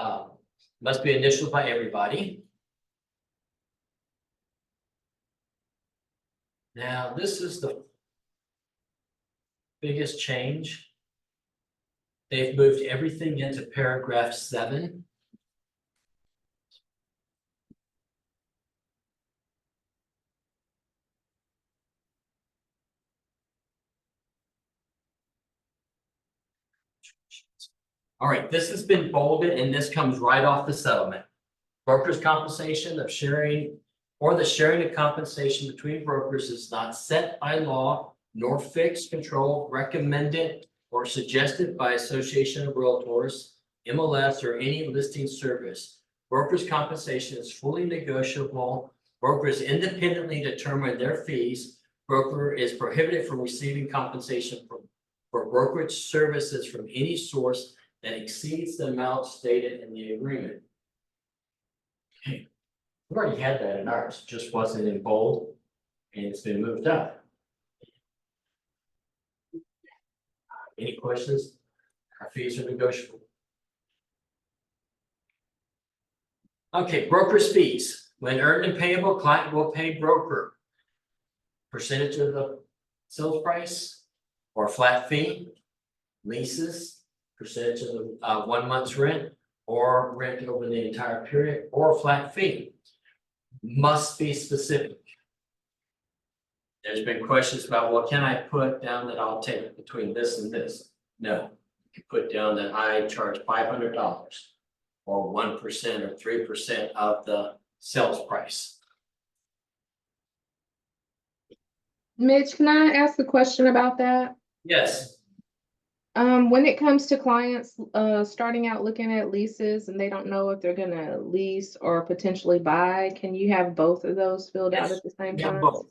must be initialed by everybody. Now, this is the biggest change. They've moved everything into paragraph 7. All right, this has been bolded and this comes right off the settlement. Brokers' compensation of sharing or the sharing of compensation between brokers is not set by law nor fixed, controlled, recommended, or suggested by Association of Realtors, MLS, or any listing service. Brokers' compensation is fully negotiable. Brokers independently determine their fees. Broker is prohibited from receiving compensation for brokerage services from any source that exceeds the amount stated in the agreement. Okay, we already had that in ours, it just wasn't in bold, and it's been moved up. Any questions? Our fees are negotiable. Okay, broker's fees. When earned and payable, client will pay broker percentage of the sales price or flat fee, leases, percentage of the 1 month's rent, or rent over the entire period, or flat fee. Must be specific. There's been questions about, well, can I put down that I'll take between this and this? No, you can put down that I charge $500 or 1% or 3% of the sales price. Mitch, can I ask a question about that? Yes. When it comes to clients, starting out looking at leases and they don't know if they're gonna lease or potentially buy, can you have both of those filled out Yes, at the same yeah, time? both.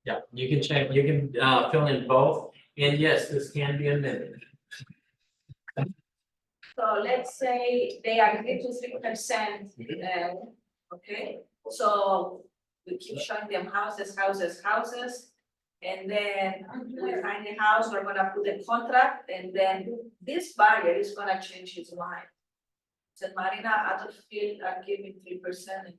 Yeah, you can check, you can fill in both, and yes, this can be amended. so let's say they agree to 3%, okay? So we keep showing them houses. And then we find a house, we're gonna put a contract, and then this buyer is gonna change his mind. Said, Marina, I don't feel like giving 3%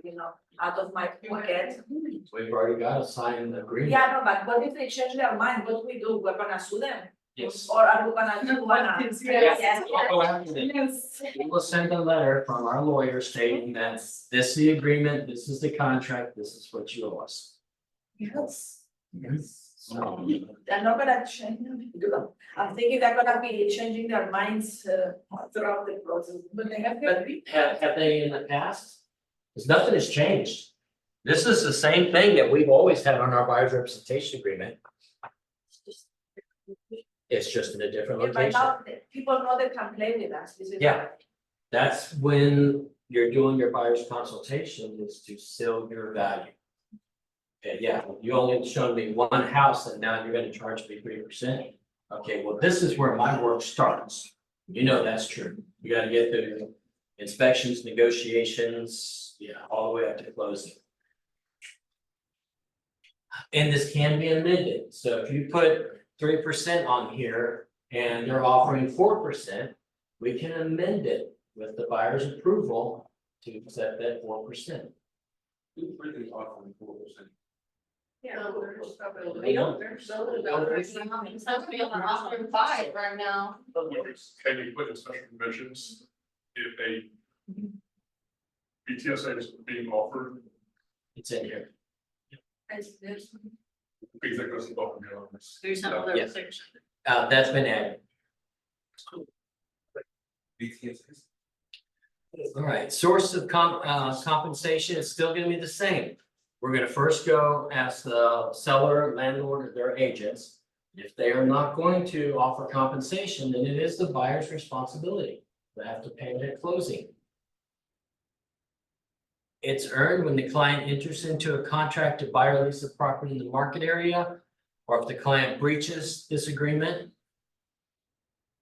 anymore, out of my pocket. We've already got a signed agreement. Yeah, no, but what if they change their mind? What do we do? We're gonna sue them. Yes. Or are we gonna do one? Yes. Yes. We'll go after it. Yes. We will send a letter from our lawyer stating that this is the agreement, this is the contract, this is what you owe us. Yes. So, They're not gonna change, I'm thinking they're gonna be changing their minds throughout the process. But they have but have they in the past? Because nothing has changed. This is the same thing that we've always had on our buyer's representation agreement. It's just in a different Yeah, but location. now people know they can play with us. This is Yeah. That's when you're doing your buyer's consultation is to sell your value. Okay, yeah, you only showed me one house and now you're gonna charge me 3%. Okay, well, this is where my work starts. You know that's true. You gotta get the inspections, negotiations, yeah, all the way up to closing. And this can be amended, so if you put 3% on here and they're offering 4%, we can amend it with the buyer's approval to set that 4%. Who's really offering 4%? Yeah. They don't. It's not to be able to offer 5 right now. Can you put in special conditions if a BTSA is being offered, It's in here. because that goes above and beyond this? There's no Yeah. other restriction. That's been added. BTSs? All right, source of compensation is still gonna be the same. We're gonna first go ask the seller, landlord, or their agents. If they are not going to offer compensation, then it is the buyer's responsibility. They have to pay it at closing. It's earned when the client enters into a contract to buy or lease a property in the market area, or if the client breaches this agreement.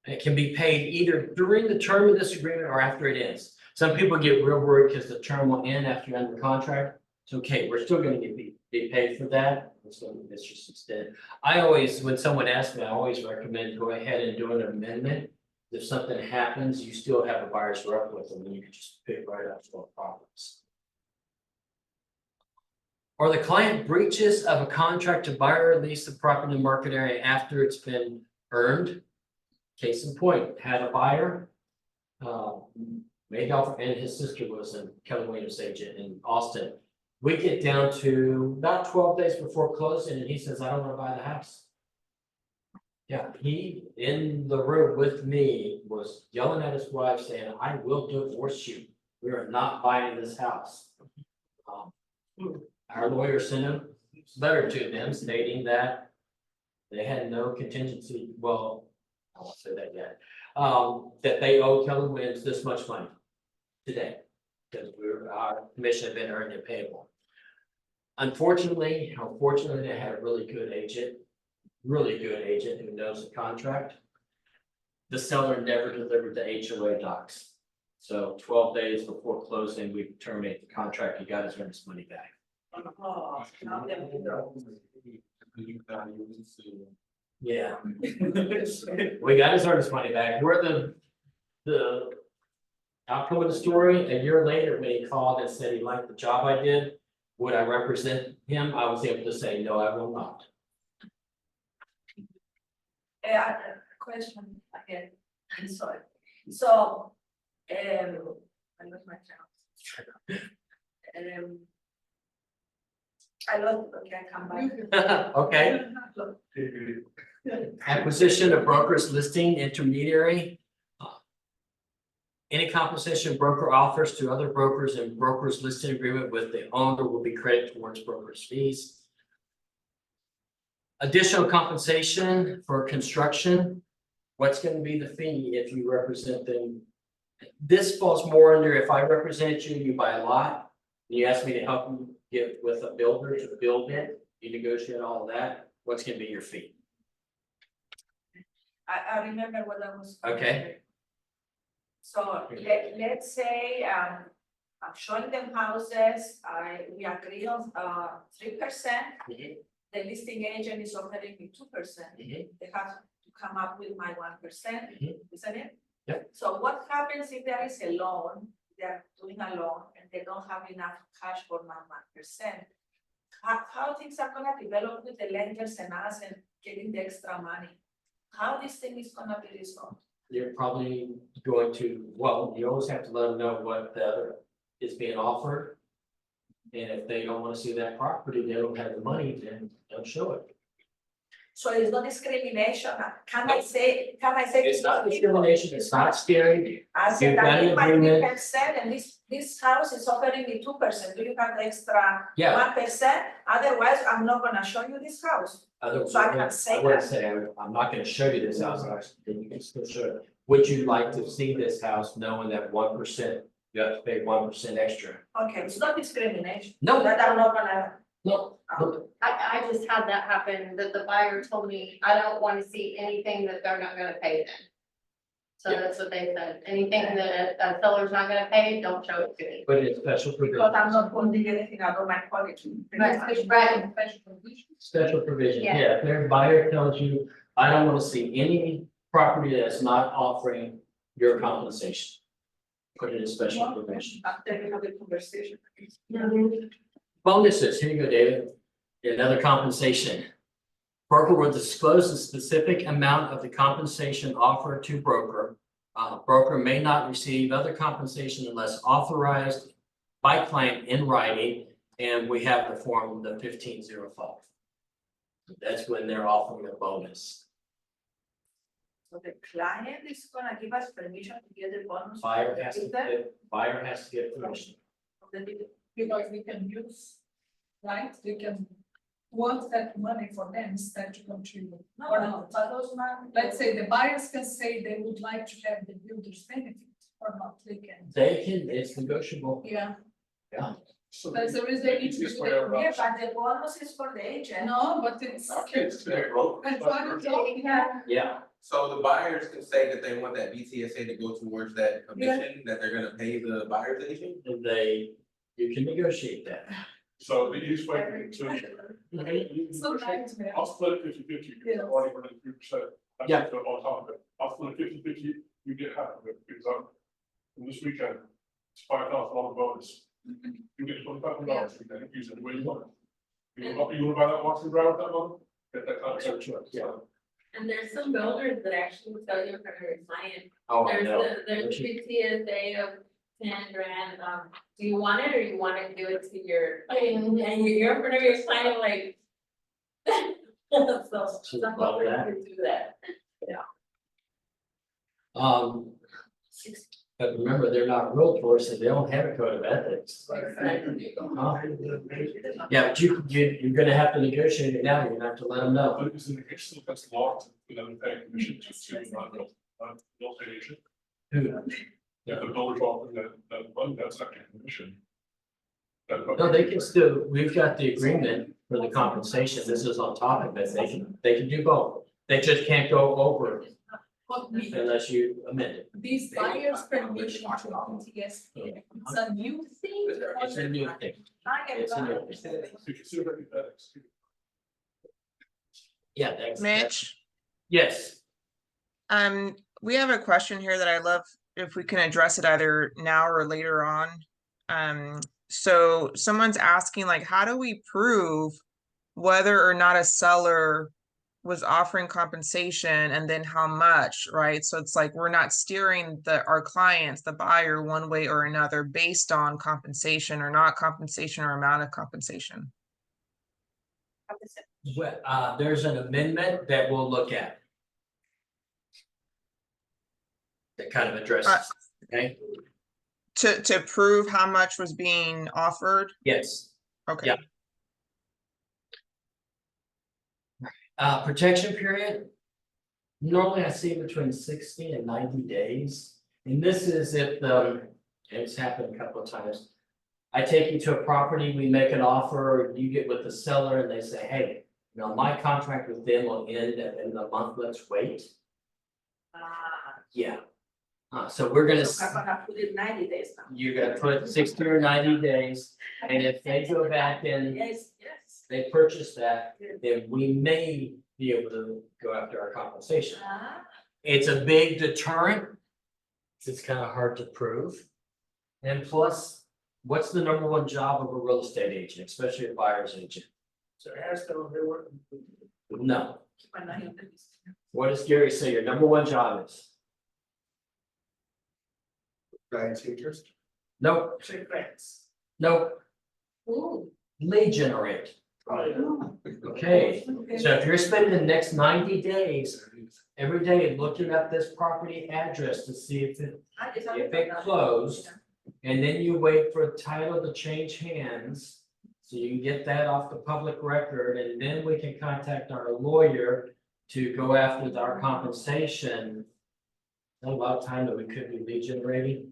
It can be paid either during the term of this agreement or after it ends. Some people get real worried because the term will end after you're under contract. It's okay, we're still gonna be paid for that. It's just extended. I always, when someone asks me, I always recommend go ahead and do an amendment. If something happens, you still have a buyer's rep with them, and you can just pick right up for problems. Or the client breaches of a contract to buy or lease the property in the market area after it's been earned. Case in point, had a buyer. Made offer, and his sister was a Keller Williams agent in Austin. We get down to about 12 days before closing, and he says, I don't wanna buy the house. Yeah, he in the room with me was yelling at his wife saying, I will divorce you. We are not buying this house. Our lawyer sent a letter to them stating that they had no contingency, well, I won't say that yet. That they owe Keller Williams this much money today. Because our commission had been earned and payable. Unfortunately, they had a really good agent who knows the contract. The seller never delivered the HOA docs. So 12 days before closing, we terminate the contract. He got his earnest money back. Oh, now they're- Yeah. We got his earnest money back. We're the outcome of the story. A year later, when he called and said he liked the job I did, would I represent him? I was able to say, no, I will not. Question again, I'm sorry. So, I lost my count. I lost, okay, I come back. Okay. Acquisition of brokers listing intermediary. Any compensation broker offers to other brokers and brokers listing agreement with the owner will be credited towards broker's fees. Additional compensation for construction. What's going to be the fee if you represent them? This falls more under if I represent you, you buy a lot. You ask me to help you get with a builder to build it, you negotiate all of that. What's going to be your fee? I remember what I was. Okay. So let's say, I'm showing them houses, we agree on 3%. Mhm. The listing agent is offering me 2%. Mhm. They have to come up with my 1%, Mhm. isn't it? Yep. So what happens if there is a loan, they're doing a loan and they don't have enough cash for my 1%? How things are gonna develop with the lenders and us and getting the extra money? how this thing is gonna be resolved? You're probably going to, well, you always have to let them know what the other is being offered. And if they don't wanna see that property, they don't have the money, then don't show it. So it's not discrimination, can I say, It's not discrimination, it's not scary. I said, You've got I an need my agreement. 3%, and this house is offering me 2%, do you have extra Yeah. 1%? Otherwise, I'm not gonna show you this house. So I can say wouldn't that. say, I'm not gonna show you this house, then you can still show it. Would you like to see this house knowing that 1%, you have to pay 1% extra? Okay, it's not discrimination, No, that I'm not gonna. no, I just had that happen, that the buyer told me, I don't wanna see anything that they're not gonna pay them. So Yeah. that's what they said, anything that a seller's not gonna pay, don't show it to me. but it's special provision. Because I'm not holding anything out of my pocket. Right. Special provision, Yeah. yeah, if their buyer tells you, I don't wanna see any property that's not offering your compensation. Put it in special provision. After we have a conversation. Bonuses, here you go, David. Another compensation. Broker will disclose the specific amount of the compensation offered to broker. Broker may not receive other compensation unless authorized by client in writing, and we have the form, the 1505. That's when they're offering a bonus. So the client is gonna give us permission to get the bonus. Buyer has Is that- to get permission. Because we can use, right, we can want that money for them instead to contribute. No, but those man. Let's say the buyers can say they would like to have the builder's benefit or not, they can. They can, it's negotiable, Yeah, yeah. So that's the reason they need to do Easiest way it. around. Yeah, but the bonus is for the agent. No, but it's. Okay, it's their broker. And what is it? Yeah. Yeah, So the buyers can say that they want that BTSA to go towards that commission, that they're gonna pay the buyer's agent? and you can negotiate that. So the easiest way to. So nightmare. I'll split it 50-50, Yes. I've already run 3%. That's Yeah. On top of it, I'll split it 50-50, you get half of it, because from this weekend, it's $5,000 bonus. You get $25,000, you can use it the way you want. You wanna buy that Watson Drive with that money? Get that contract, Yeah. And there's some builders that actually will tell you for your client, Oh, I there's know. there's PTSA of 10 grand, do you want it or you wanna do it to your, and you're in front of your client like. So some Love builders that. can do that. But remember, they're not realtors, so they don't have a code of ethics. Yeah, but you're gonna have to negotiate it now, you're gonna have to let them know. But it's in the case of that's law, you know, paying commission to non-real estate agent. Yeah, the builder's offering that money, that's not a commission. No, they can still, we've got the agreement for the compensation, this is on top of it, they can do both. They just can't go over it But we, unless you amend it. these buyers permission to BTS, it's a new thing. It's a new thing. It's a new thing. You consider that. Yeah, that's. Mitch, Yes, we have a question here that I love if we can address it either now or later on. So someone's asking like, how do we prove whether or not a seller was offering compensation and then how much, right? So it's like, we're not steering our clients, the buyer, one way or another based on compensation or not compensation or amount of compensation. well, there's an amendment that we'll look at. That kind of addresses, okay? To prove how much was being offered? Yes. Okay. Yeah. Protection period. Normally I see between 60 and 90 days. And this is if it's happened a couple of times. I take you to a property, we make an offer, you get with the seller and they say, hey, you know, my contract with them will end at the end of the month, let's wait. Yeah. So we're gonna. So I'm gonna put it 90 days now. You're gonna put 60 or 90 days, and if they go back and Yes, yes. they purchase that, then we may be able to go after our compensation. It's a big deterrent. It's kind of hard to prove. And plus, what's the number one job of a real estate agent, especially a buyer's agent? So ask them if they're working. No. What does Gary say your number one job is? Client's interest. Nope, Check friends. nope, Ooh. lead generate. Oh, yeah. Okay, so if you're spending the next 90 days every day looking at this property address to see if it closed. And then you wait for a title to change hands, so you can get that off the public record, and then we can contact our lawyer to go after our compensation. A lot of time that we could be lead generating.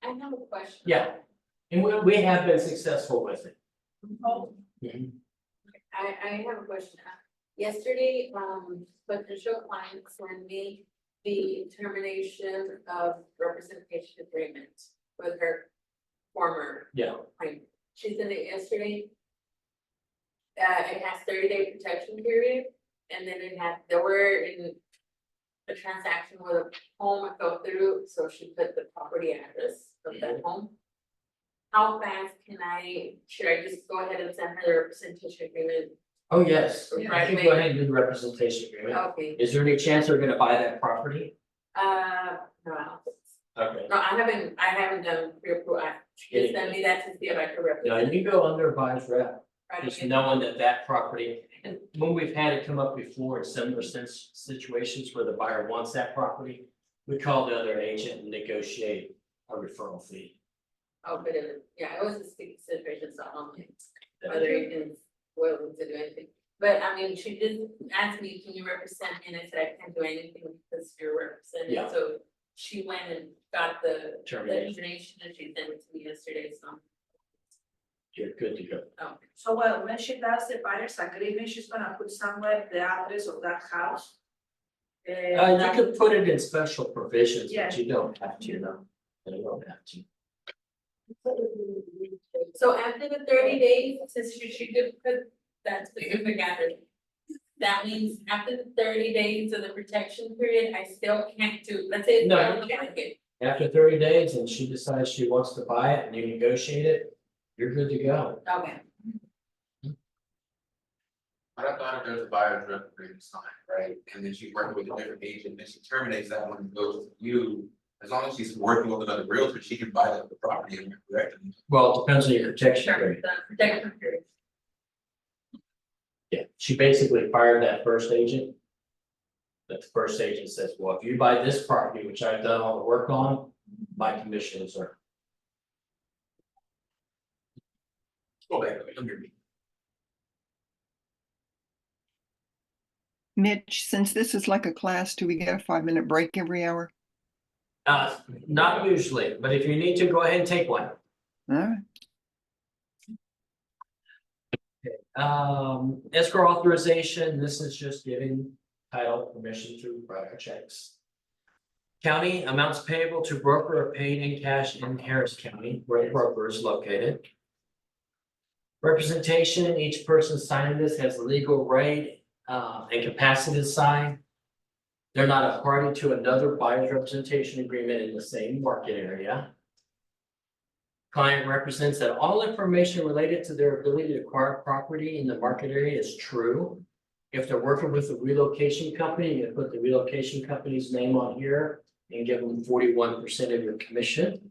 I have a question. Yeah, and we have been successful with it. Oh, Mhm. I have a question. Yesterday, potential client sent me the termination of representation agreement with her former Yeah, client. She sent it yesterday. It has 30-day protection period, and then they were in a transaction with a home fell through, so she put the property address of that home. How fast should I just go ahead and send her the representation agreement? oh, yes, I Right can away? go ahead and do the representation agreement. Okay, Is there any chance they're gonna buy that property? no. Okay. No, I haven't done pre-approval. She just sent me that to see if I could Yeah, represent. you go under advised rep. Right Just away. knowing that property, and when we've had it come up before in similar situations where the buyer wants that property, we call the other agent and negotiate a referral fee. Oh, but it was a sticky situation, so I don't think whether you can willing to do anything. But I mean, she did ask me, can you represent me? And I said, I can't do anything because you're representing. Yeah. So she went and got the Termination. termination and she sent it to me yesterday, so. You're good to go. Oh, So when she does the buyer's agreement, she's gonna put somewhere the address of that house. You could put it in special provisions, Yeah. but you don't have to, though. You don't have to. so after the 30 days, since she did put that specific address. That means after the 30 days of the protection period, I still can't do, let's say it's No, not on you the can't. market. After 30 days and she decides she wants to buy it and you negotiate it, you're good to go. Okay. But I thought if there's a buyer's rep agreement signed, right, and then she's working with a different agent, then she terminates that one and goes to you. As long as she's working with another realtor, she can buy the property and correct it. Well, it depends on your protection Sure, period. the protection period. Yeah, she basically fired that first agent. But the first agent says, well, if you buy this property, which I've done all the work on, my commissions are. Go back, under me. Mitch, since this is like a class, do we get a 5-minute break every hour? Not usually, but if you need to, go ahead and take one. All right. Escrow authorization, this is just giving title permission to write checks. County amounts payable to broker are paid in cash in Harris County, where the broker is located. Representation, each person signing this has legal right and capacity to sign. They're not a party to another buyer's representation agreement in the same market area. Client represents that all information related to their ability to acquire property in the market area is true. If they're working with a relocation company, you put the relocation company's name on here and give them 41% of your commission.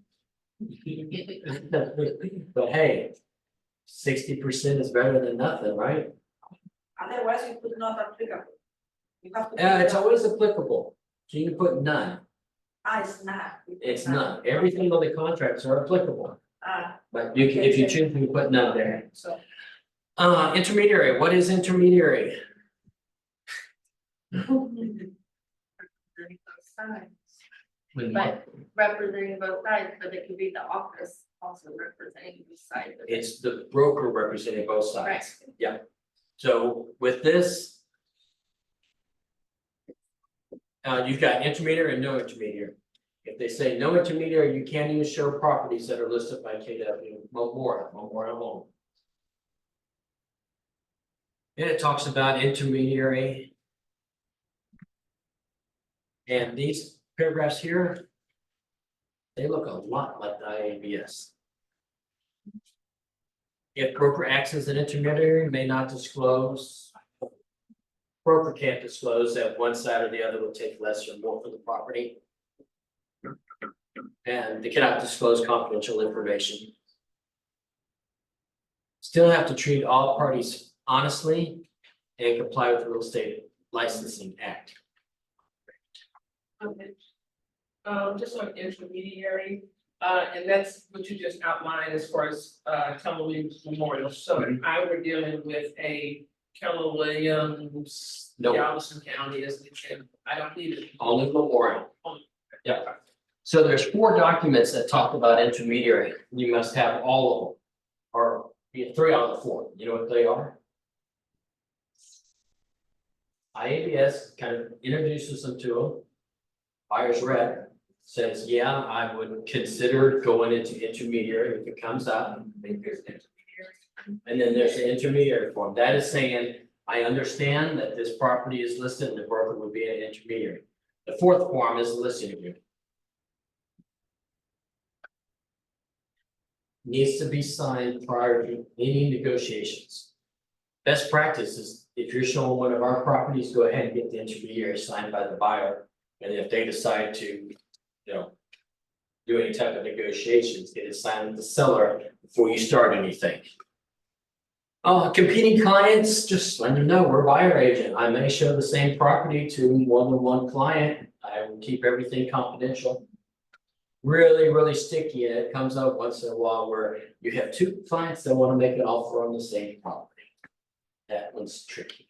But hey, 60% is better than nothing, right? Otherwise, you could not applicable. You have to. It's always applicable, so you can put none. It's not. It's none. Everything on the contracts are applicable, Ah, but you can, if you choose, you can put none there. so. Intermediary, what is intermediary? But representing both sides, but it could be the office also representing both sides. of it. It's the broker representing both sides. Right. Yeah. So with this. You've got intermediary and no intermediary. If they say no intermediary, you can't even show properties that are listed by KW Memorial Home. And it talks about intermediary. And these paragraphs here. They look a lot like the IABS. If broker acts as an intermediary, may not disclose. Broker can't disclose that one side or the other will take less or more for the property. And they cannot disclose confidential information. Still have to treat all parties honestly and comply with the Real Estate Licensing Act. Okay. Just like intermediary, and that's what you just outlined as far as, Keller Williams Memorial. So if I were dealing with a Keller Williams, Nope. Galveston County as the chair, I don't need it. Only memorial. Only. Yeah. So there's 4 documents that talk about intermediary. You must have all of them. Or 3 out of the 4. You know what they are? IABS kind of introduces them to them. Buyer's rep says, yeah, I would consider going into intermediary if it comes up. And then there's the intermediary form. That is saying, I understand that this property is listed and the broker would be an intermediary. The 4th form is the listing agreement. Needs to be signed prior to any negotiations. Best practice is if you're showing one of our properties, go ahead and get the intermediary signed by the buyer. And if they decide to, do any type of negotiations, get it signed with the seller before you start anything. Competing clients, just let them know we're a buyer agent. I may show the same property to more than one client. I will keep everything confidential. Really, really sticky, and it comes up once in a while where you have 2 clients that want to make an offer on the same property. That one's tricky.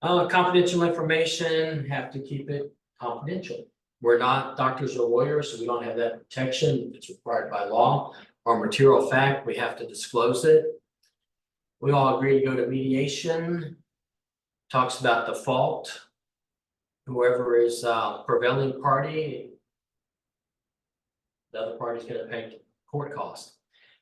Confidential information, have to keep it confidential. We're not doctors or lawyers, so we don't have that protection. It's required by law. Our material fact, we have to disclose it. We all agree to go to mediation. Talks about the fault. Whoever is prevailing party, the other party's gonna pay court costs.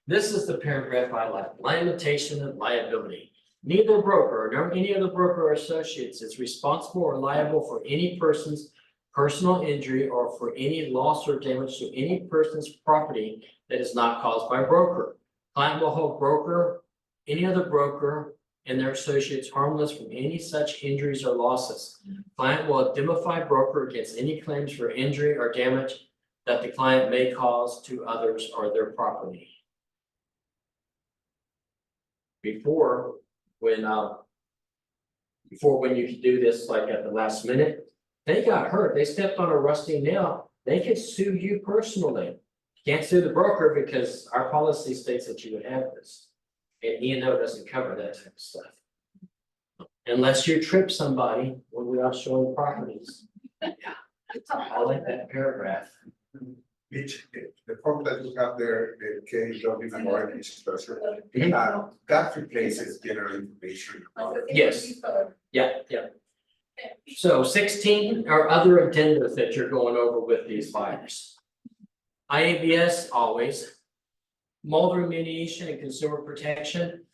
This is the paragraph I like, limitation of liability. Neither broker nor any other broker or associates is responsible or liable for any person's personal injury or for any loss or damage to any person's property that is not caused by broker. Client will hold broker, any other broker, and their associates harmless from any such injuries or losses. Client will indemnify broker against any claims for injury or damage that the client may cause to others or their property. Before when you could do this like at the last minute, they got hurt, they stepped on a rusty nail, they could sue you personally. Can't sue the broker because our policy states that you would have this. And E&O doesn't cover that type of stuff. Unless you trip somebody when we are showing properties. I like that paragraph. Which, the form that you have there, the KW memorial disclosure, that replaces general information. Yes. Yeah. So 16 are other addenda that you're going over with these buyers. IABS always. Mulder mediation and consumer protection.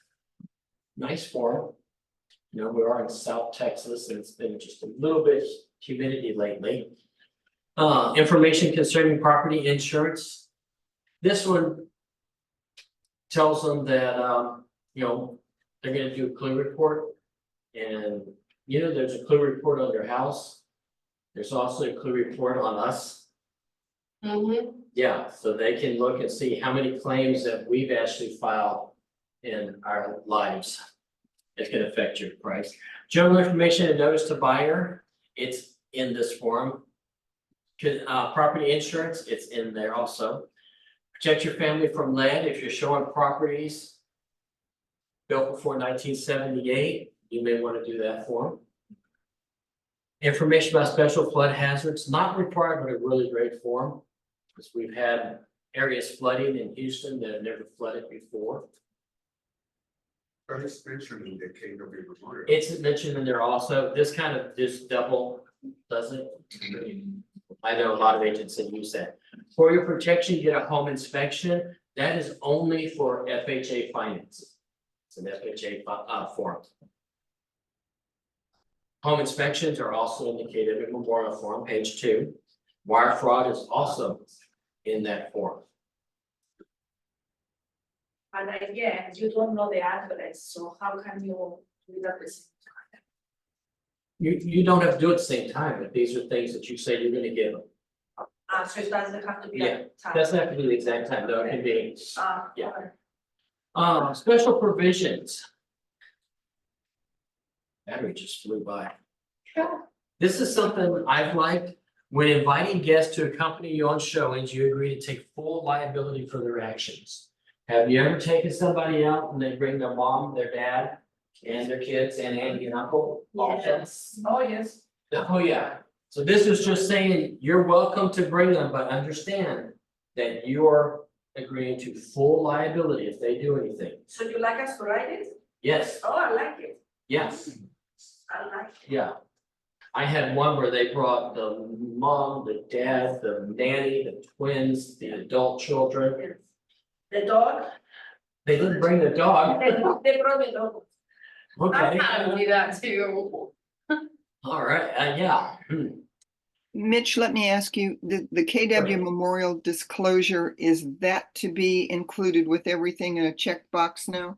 Nice form. We are in South Texas and it's been just a little bit humidity lately. Information concerning property insurance. This one tells them that, they're gonna do a clue report. And, there's a clue report on your house. There's also a clue report on us. Yeah, so they can look and see how many claims that we've actually filed in our lives. It's gonna affect your price. General information and notice to buyer, it's in this form. Property insurance, it's in there also. Protect your family from lead if you're showing properties built before 1978, you may want to do that form. Information about special flood hazards, not required, but a really great form. Because we've had areas flooding in Houston that have never flooded before. But it's mentioned in the KW memorial. It's mentioned in there also, this double does it. I know a lot of agents that use that. For your protection, get a home inspection. That is only for FHA finance. It's an FHA form. Home inspections are also indicated in memorial form, page 2. Wire fraud is also in that form. And again, you don't know the address, so how can you do that? You don't have to do it at the same time, but these are things that you say you're gonna give them. So it doesn't have to be Yeah, at time. Doesn't have to be the exact time, though, it can be. Yeah. Okay. Special provisions. Battery just flew by. This is something I've liked, when inviting guests to accompany you on showings, you agree to take full liability for their actions. Have you ever taken somebody out and they bring their mom, their dad, and their kids and auntie and uncle? Yes, oh, yes. Oh, yeah, so this is just saying, you're welcome to bring them, but understand that you're agreeing to full liability if they do anything. So you like us to write it? Yes, Oh, I like it, yes, I like it. yeah. I had one where they brought the mom, the dad, the nanny, the twins, the adult children. The dog, They didn't bring the dog. they brought the dog. Okay, I do that too. all right, yeah. Mitch, let me ask you, the KW Memorial disclosure, is that to be included with everything in a checkbox now?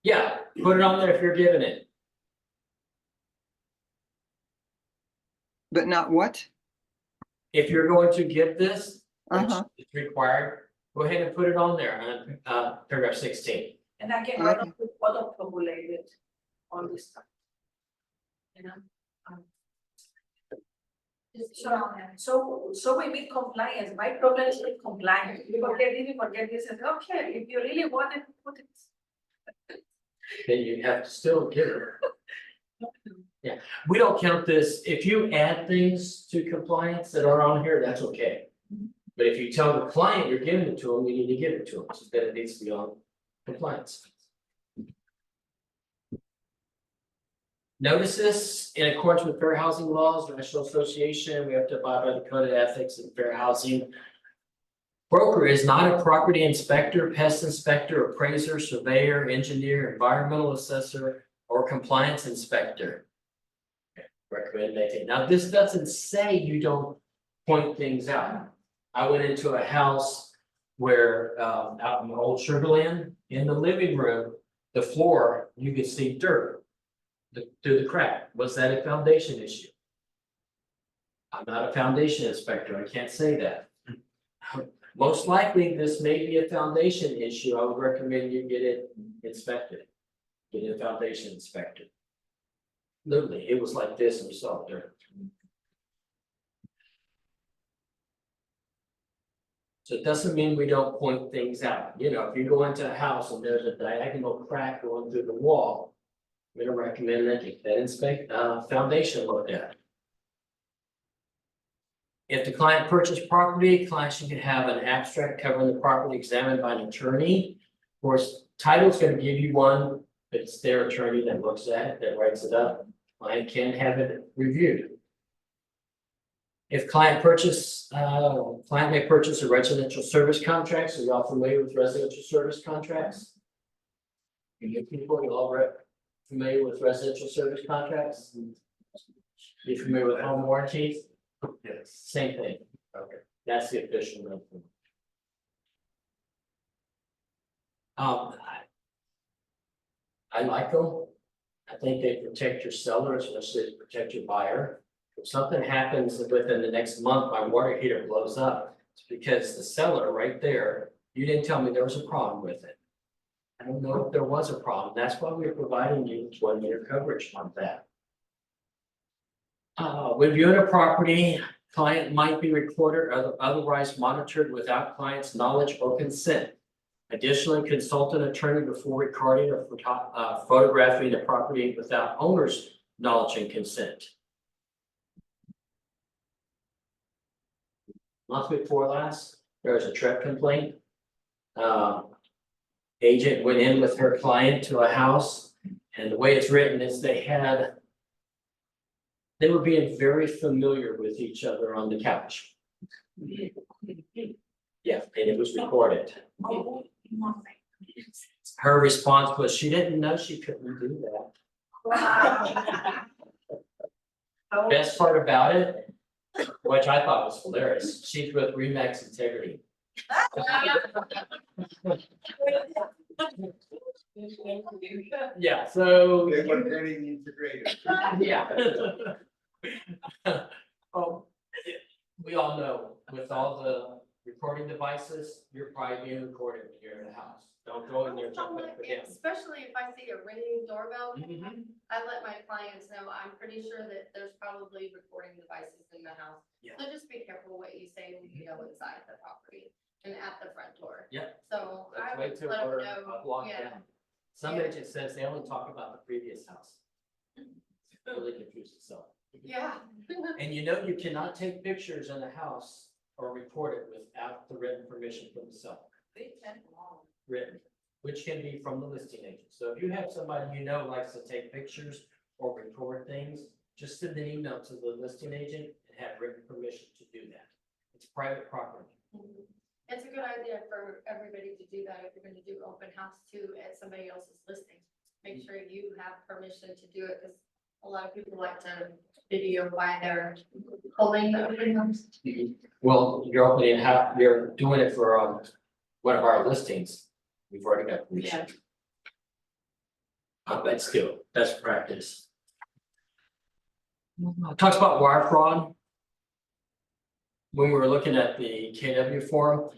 Yeah, put it on there if you're giving it. But not what? If you're going to give this, which Uh-huh. is required, go ahead and put it on there on paragraph 16. And again, I don't put auto-populated on this stuff. You know? So we meet compliance, my problem is with compliance, you forget this, and okay, if you really want it, put it. Then you have to still give it. Yeah, we don't count this, if you add things to compliance that are on here, that's okay. But if you tell the client you're giving it to them, you need to give it to them, so that it needs to be on compliance. Notices in accordance with fair housing laws, National Association, we have to abide by the code of ethics and fair housing. Broker is not a property inspector, pest inspector, appraiser, surveyor, engineer, environmental assessor, or compliance inspector. Recommend making, now this doesn't say you don't point things out. I went into a house where out in the old Sugarland, in the living room, the floor, you could see dirt. Through the crack, was that a foundation issue? I'm not a foundation inspector, I can't say that. Most likely, this may be a foundation issue, I would recommend you get it inspected. Get a foundation inspected. Literally, it was like this and we saw dirt. So it doesn't mean we don't point things out, you know, if you go into a house and there's a diagonal crack going through the wall. I'm gonna recommend that you get that foundation looked at. If the client purchased property, client should have an abstract covering the property examined by an attorney. Of course, title's gonna give you one, but it's their attorney that looks at it, that writes it up. Client can have it reviewed. If client may purchase a residential service contract, so you're all familiar with residential service contracts? You people, you all familiar with residential service contracts? You familiar with home warranties? Yes. Same thing. Okay. That's the official one. I like them. I think they protect your seller, especially they protect your buyer. If something happens within the next month, my water heater blows up, it's because the seller right there, you didn't tell me there was a problem with it. I don't know if there was a problem. That's why we're providing you 1-year coverage on that. When viewing a property, client might be recorded or otherwise monitored without client's knowledge or consent. Additionally, consult an attorney before recording or photographing the property without owner's knowledge and consent. Month before last, there was a trip complaint. Agent went in with her client to a house, and the way it's written is they were being very familiar with each other on the couch. Yeah, and it was recorded. Her response was she didn't know she couldn't do that. Best part about it, which I thought was hilarious, she's with Remax Integrity. Yeah, so. They were getting integrated. Yeah. We all know with all the recording devices, you're probably being recorded when you're in the house. Don't go in there jumping for him. Especially if I see a ringing doorbell, Mhm. I let my clients know, I'm pretty sure that there's probably recording devices in the house. Yeah. So just be careful what you say when you go inside the property and at the front door. Yep. So I Let's wait would till let them we're know, locked yeah. down. Some Yeah. agent says they only talk about the previous house. Really confused itself. Yeah. And you know, you cannot take pictures in a house or record it without the written permission from the seller. Written, which can be from the listing agent. So if you have somebody you know likes to take pictures or record things, just send an email to the listing agent and have written permission to do that. It's private property. It's a good idea for everybody to do that if you're gonna do open house too at somebody else's listing. Make sure you have permission to do it, because a lot of people like to video why they're holding the open house. Well, you're opening, you're doing it for, one of our listings. We've already got permission. But still, best practice. Talks about wire fraud. When we were looking at the KW forum.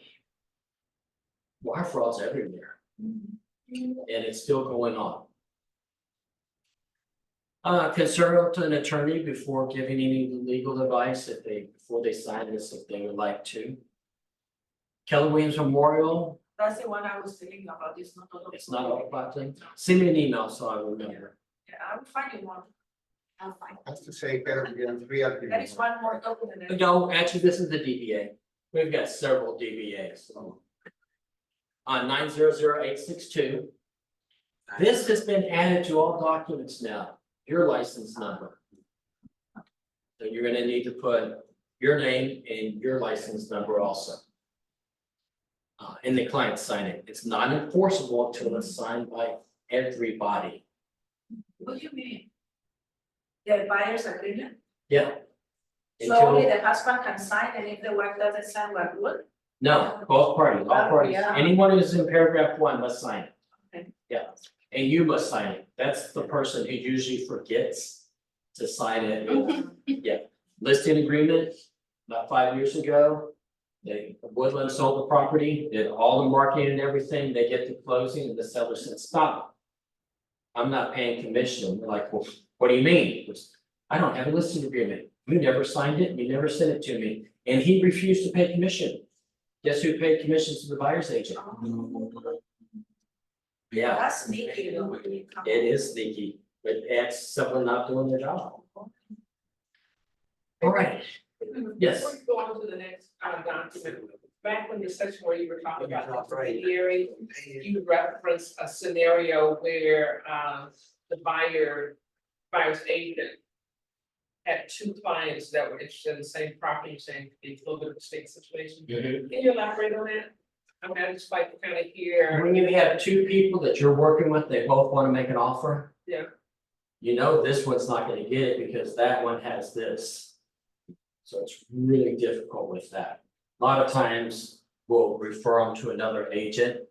Wire fraud's everywhere. And it's still going on. Consult an attorney before giving any legal advice before they sign this, if they would like to. Keller Williams Memorial, That's the one I was thinking about, it's not. it's not all about them. Send me an email so I remember. Yeah, I'm finding one. I'll find. Has to say better than reality. There is one more document. No, actually, this is the DBA. We've got several DBAs. On 900862. This has been added to all documents now, your license number. So you're gonna need to put your name and your license number also. And the client sign it. It's not enforceable until it's signed by everybody. What do you mean? The buyer's agreement? Yeah. So only the husband can sign, and if the wife doesn't sign, what would? No, both parties, all Oh, parties. yeah. Anyone who's in paragraph 1 must sign it. Okay. Yeah, and you must sign it. That's the person who usually forgets to sign it. Yeah, listing agreement, about 5 years ago. Woodland sold the property, did all the marketing and everything. They get to closing and the seller said, stop. I'm not paying commission. They're like, well, what do you mean? I don't have a listing agreement. You never signed it, you never sent it to me. And he refused to pay commission. Guess who paid commissions to the buyer's agent? Yeah, That's sneaky, though. it is sneaky, but it's someone not doing their job. All right, yes. Before you go on to the next document, back when the section where you were talking about the intermediary, you referenced a scenario where the buyer's agent had two clients that were interested in the same property, saying it's a little bit of a state situation. Mhm. Can you elaborate on that? I mean, I just like to kind of hear. When you have two people that you're working with, they both want to make an offer. Yeah. You know, this one's not gonna get it because that one has this. So it's really difficult with that. A lot of times we'll refer them to another agent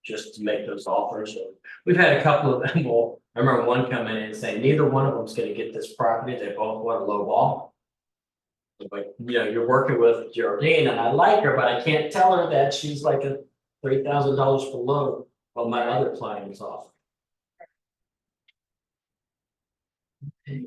just to make those offers. We've had a couple of them, well, I remember one coming in and saying, neither one of them's gonna get this property, they both want a low ball. But, you know, you're working with Geraldine and I like her, but I can't tell her that she's like a $3,000 below what my other clients offer. Okay.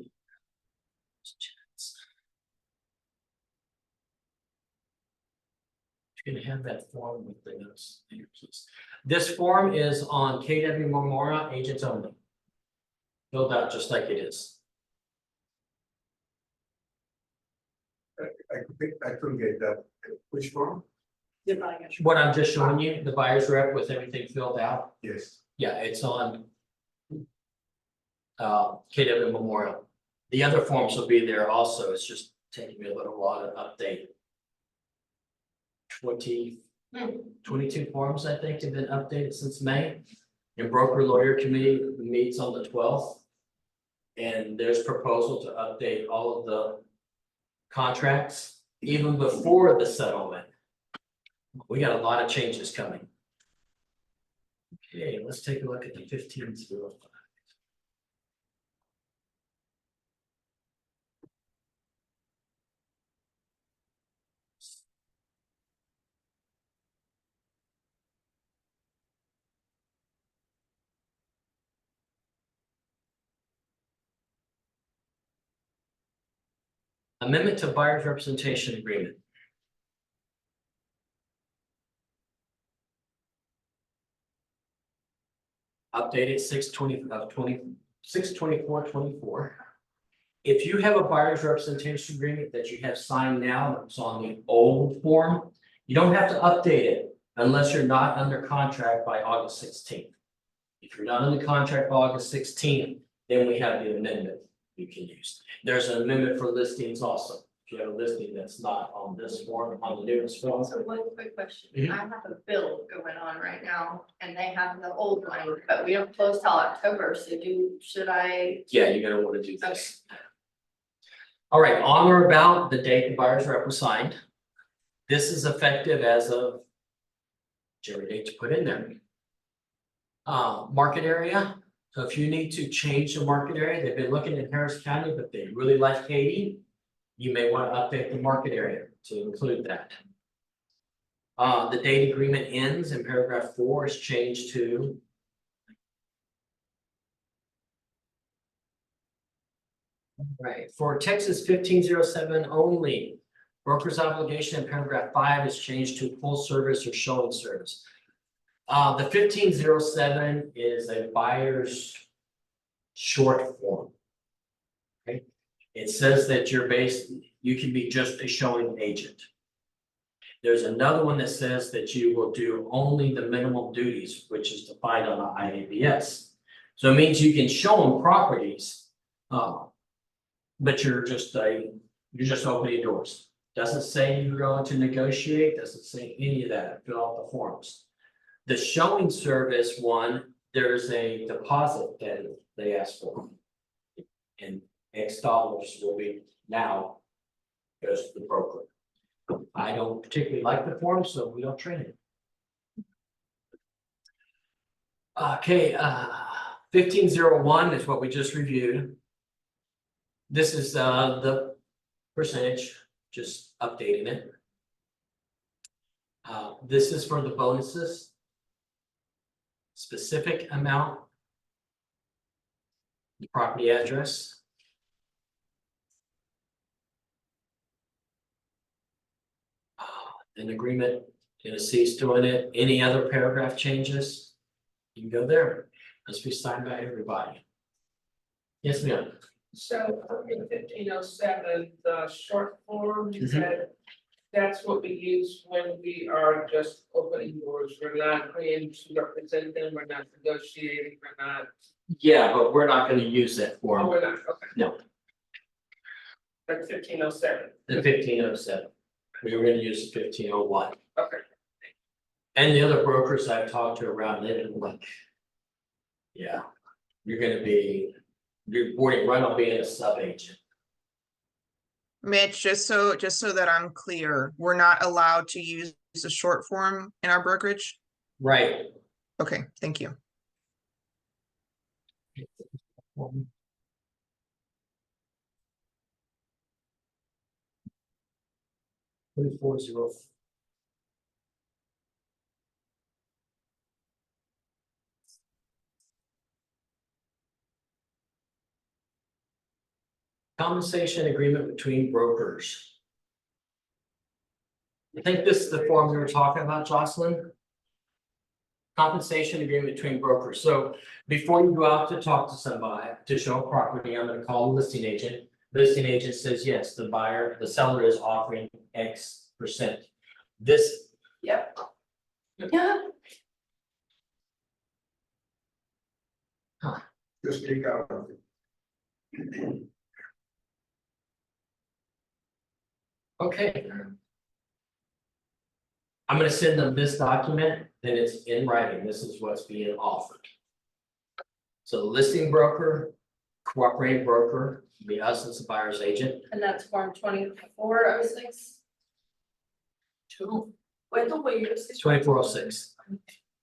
You're gonna have that form with the notes there, please. This form is on KW Memorial agents only. Filled out just like it is. I couldn't get that. Which form? What I'm just showing you, the buyer's rep with everything filled out. Yes. Yeah, it's on. KW Memorial. The other forms will be there also. It's just taking me a little while to update. 22 forms, I think, have been updated since May. And broker lawyer committee meets on the 12th. And there's proposal to update all of the contracts even before the settlement. We got a lot of changes coming. Okay, let's take a look at the 1505. Amendment to buyer's representation agreement. Updated 6/24/24. If you have a buyer's representation agreement that you have signed now, that's on the old form, you don't have to update it unless you're not under contract by August 16th. If you're not under contract by August 16th, then we have the amendment you can use. There's an amendment for listings also. If you have a listing that's not on this form, on the newest form. So one quick question, Mhm. I have a bill going on right now and they have the old one, but we don't close till October, so should I? Yeah, you're gonna wanna do this. All right, on or about the date the buyer's rep was signed. This is effective as of whichever date to put in there. Market area, so if you need to change the market area, they've been looking in Harris County, but they really like Katy. You may want to update the market area to include that. The date agreement ends in paragraph 4 is changed to. Right, for Texas 1507 only, broker's obligation in paragraph 5 is changed to full service or showing service. The 1507 is a buyer's short form. Okay, it says that you can be just a showing agent. There's another one that says that you will do only the minimum duties, which is defined on the IABS. So it means you can show them properties, but you're just opening doors. Doesn't say you're going to negotiate, doesn't say any of that, fill out the forms. The showing service one, there's a deposit that they ask for. And X dollars will be now goes to the broker. I don't particularly like the form, so we don't trade it. Okay, 1501 is what we just reviewed. This is the percentage, just updating it. This is for the bonuses. Specific amount. The property address. An agreement, gonna cease doing it. Any other paragraph changes? You can go there. Must be signed by everybody. Yes, ma'am. So in 1507, the short form, you Mhm. said that's what we use when we are just opening doors. We're not paying to represent them, we're not negotiating, we're not. Yeah, but we're not gonna use that Oh, form. we're not, okay. No. That's 1507. The 1507. We were gonna use the 1501. Okay. And the other brokers I've talked to around it, like. Yeah, you're right on being a sub agent. Mitch, just so that I'm clear, we're not allowed to use a short form in our brokerage? Right. Okay, thank you. $24.04. Compensation agreement between brokers. I think this is the form we were talking about, Jocelyn. Compensation agreement between brokers. So before you go out to talk to somebody to show a property, I'm gonna call the listing agent. Listing agent says, yes, the seller is offering X%. This, Yep. Yeah. Just take out of it. okay. I'm gonna send them this document, then it's in writing. This is what's being offered. So the listing broker, cooperating broker, be us as the buyer's agent. And that's form 2406. ¿Cuánto fue? 2406.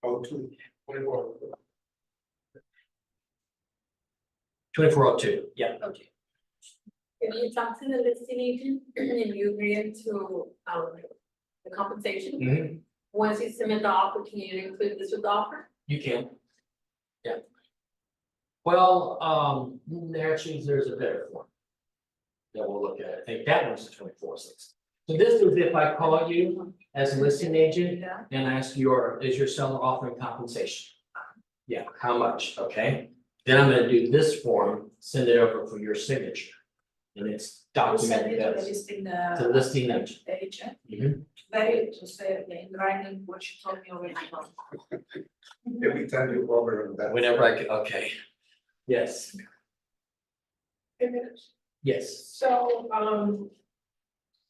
Oh, two. 2402, yeah. Okay. If you talk to the listing agent and you agree to, the compensation, Mhm. once you submit the offer, can you include this with the offer? You can. Yeah. Well, actually, there's a better one. That we'll look at. I think that one's the 24/6. So this is if I call you as a listing agent Yeah. and ask is your seller offering compensation? Yeah, how much? Okay. Then I'm gonna do this form, send it over for your signature. And it's You send it documented to the as listing, the listing agent. agent, Mhm. very to say in writing what you told me already. Every time you over on that. Whenever okay. Yes, yes. So,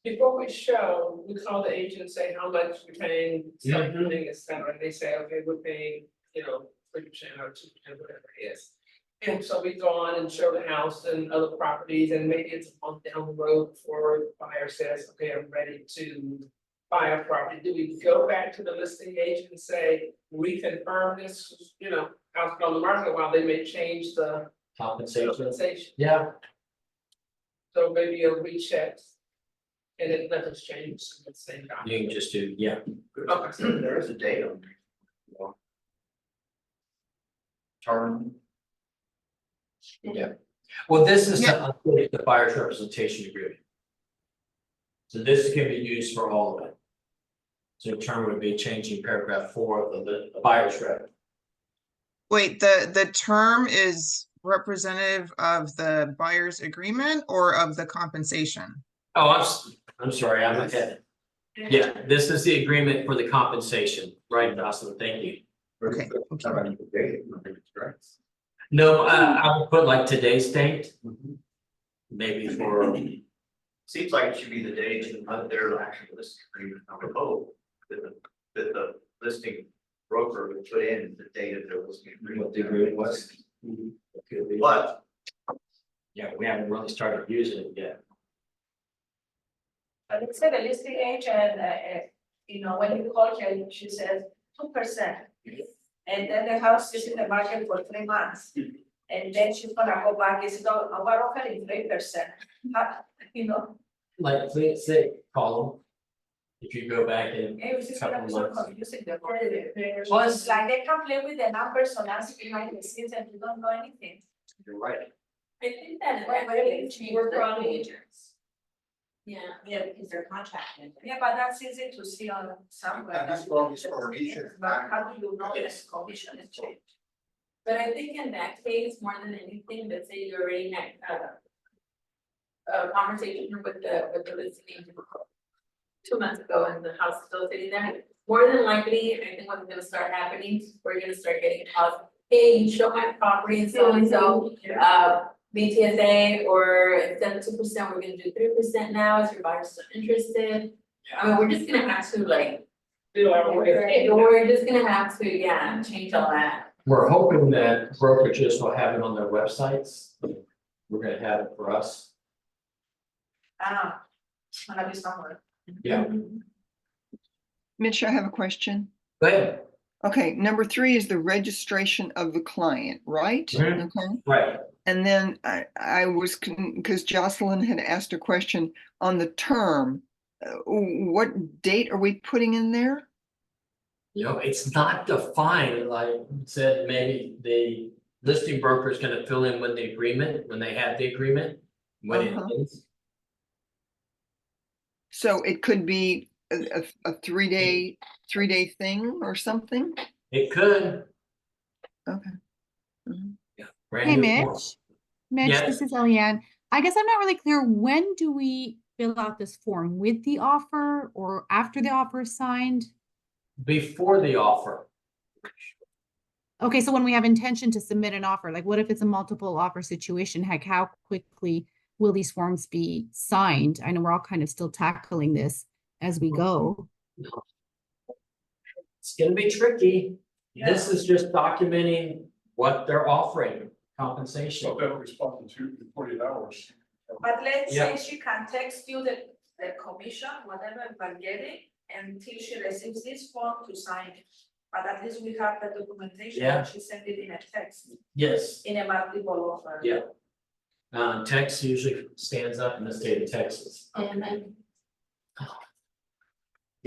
before we show, we call the agent and say how much we're paying, something, et cetera, and they say, okay, we're paying, 3% or 2%, whatever it is. And so we go on and show the house and other properties, and maybe it's a month down the road before the buyer says, okay, I'm ready to buy a property. Do we go back to the listing agent and say, reconfirm this, house on the market while they may change the Compensation. compensation? Yeah, So maybe a recheck. And if nothing's changed, it's the same you document. can just do, yeah. Okay, so There is a date on there. Term. Yeah. Well, this is to update the buyer's representation agreement. So this can be used for all of it. So the term would be changing paragraph 4 of the buyer's rep. Wait, the term is representative of the buyer's agreement or of the compensation? Oh, I'm sorry, I'm ahead. Yeah, this is the agreement for the compensation, right, Dawson? Thank you. Okay. No, I would put like today's date. Maybe for, Seems like it should be the date of their actual listing agreement, I would hope, that the listing broker would put in the date of their listing agreement. what the agreement was. But Yeah, we haven't really started using it yet. But let's say the listing agent, when you call her, she says 2%. And then the house is in the market for 3 months. And then she's gonna go back and say, no, we're offering 3%. Like, please say, call them. If you go back in It was just gonna be so Couple months. confusing. The Plus- like they can play with the numbers on us behind the scenes and you don't know anything. You're right. I think that Wait, actually changed we're the from agents. Yeah. Yeah, because they're contracted. Yeah, but that's easy to see on somewhere. And this form is for reasons. But how do you know this commission is changed? But I think in that case, more than anything, let's say you already had a conversation with the listing agent 2 months ago and the house is still sitting there. More than likely, I think what's gonna start happening, we're gonna start getting calls, hey, you show my property and so, BTSA, or instead of 2%, we're gonna do 3% now, is your buyer still interested? I mean, we're just gonna have to like, we're just gonna have to, yeah, change all that. We're hoping that brokerages will have it on their websites. We're gonna have it for us. It's gonna be somewhere. Yeah. Mitch, I have a question. Go ahead. Okay, number 3 is the registration of the client, right? Mhm. Okay. Right. And then I was, because Jocelyn had asked a question on the term. What date are we putting in there? It's not defined, like I said, maybe the listing broker is gonna fill in when the agreement, when they have the agreement. When it is. So it could be a 3-day thing or something? It could. Okay. Mhm. Yeah. Brand Hey, new Mitch. form. Mitch, Yes. this is Eliane. I guess I'm not really clear. When do we fill out this form? With the offer or after the offer is signed? Before the offer. Okay, so when we have intention to submit an offer, like what if it's a multiple offer situation? Heck, how quickly will these forms be signed? I know we're all kind of still tackling this as we go. It's gonna be tricky. This is just documenting what they're offering, compensation. So they'll respond to 48 hours. But let's Yeah. say she can text you the commission, whatever we're getting, until she receives this form to sign it. but at least we have the documentation, Yeah. she sent it in a text, Yes, in a multiple offer. yeah. Tex usually stands up in the state of Texas.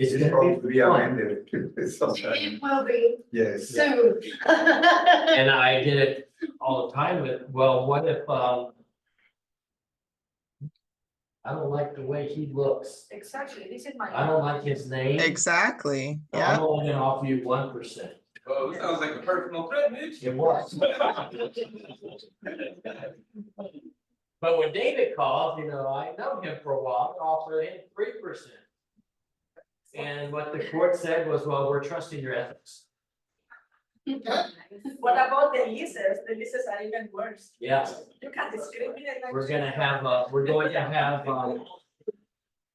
It's It's gonna going to be be fun. amended sometime. It will be Yes. soon. And I get it all the time with, well, what if, I don't like the way he looks. Exactly, this is my. I don't like his name. Exactly, I'm yeah. only gonna offer you 1%. Oh, sounds like a personal threat, Mitch. It was. But when David called, I know him for a while, I offered him 3%. And what the court said was, well, we're trusting your ethics. What about the leases? The leases are even worse. Yeah, You can discriminate like. we're going to have,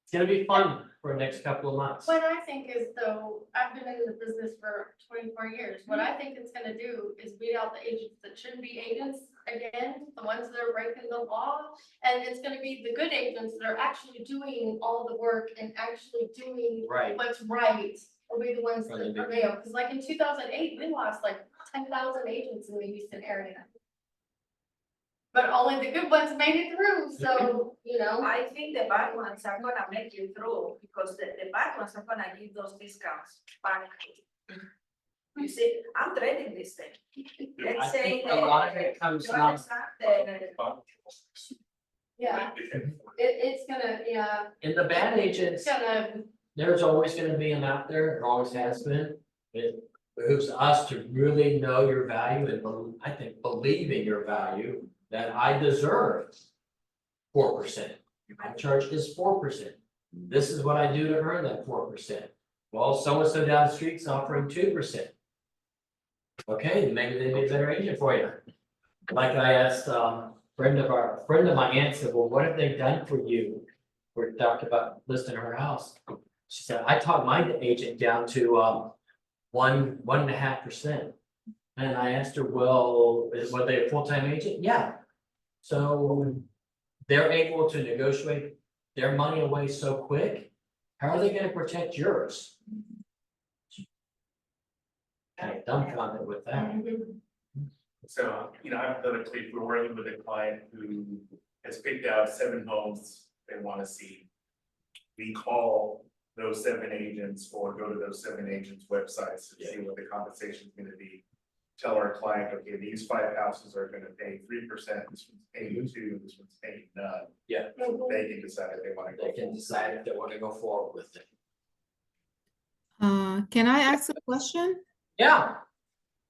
it's gonna be fun for the next couple of months. What I think is though, I've been in the business for 24 years, what I think it's gonna do is weed out the agents that shouldn't be agents again, the ones that are breaking the law. And it's gonna be the good agents that are actually doing all the work and actually doing Right. what's right. Will be the ones Are they that big? prevail, because like in 2008, we lost like 10,000 agents in the Houston area. But only the good ones made it through, so, I think the bad ones are gonna make you through, because the bad ones are gonna give those discounts back. You see, I'm trading this thing. I Let's say. think a lot of it comes down. yeah, it's gonna, yeah. And the bad agents, It's gonna, there's always gonna be them out there, there always has been. It behooves us to really know your value and I think believe in your value, that I deserve 4%. My charge is 4%. This is what I do to earn that 4%. Well, so-and-so down the street's offering 2%. Okay, maybe they'd be a better agent for you. Like I asked, friend of my aunt said, well, what have they done for you? We talked about listing her house. She said, I talked my agent down to 1.5%. And I asked her, well, were they a full-time agent? Yeah. So they're able to negotiate their money away so quick. How are they gonna protect yours? Kind of dumbfounded with that. So, hypothetically, if we're working with a client who has picked out 7 homes they want to see, we call those 7 agents or go to those 7 agents' websites to see what the compensation is going to be. Tell our client, okay, these 5 houses are going to pay 3%, this one's paying 2%, this one's paying none. Yeah. They can decide if they want to go. They can decide if they want to go forward with it. Can I ask a question? Yeah.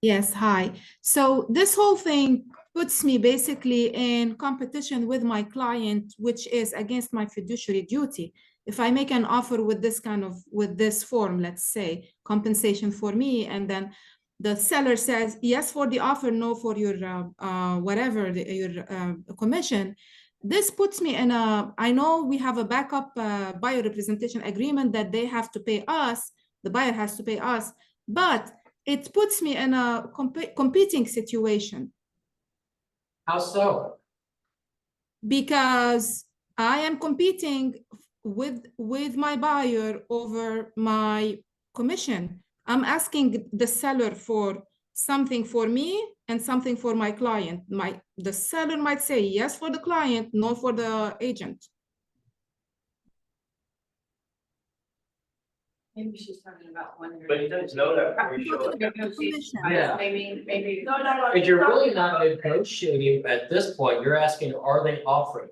Yes, hi. So this whole thing puts me basically in competition with my client, which is against my fiduciary duty. If I make an offer with this form, let's say, compensation for me, and then the seller says yes for the offer, no for your your commission. This puts me in I know we have a backup buyer representation agreement that they have to pay us, the buyer has to pay us, but it puts me in a competing situation. How so? Because I am competing with my buyer over my commission. I'm asking the seller for something for me and something for my client. The seller might say yes for the client, no for the agent. Maybe she's talking about one. But you don't know that before you show up. Yeah. Maybe. No. If you're really not negotiating at this point, you're asking, are they offering?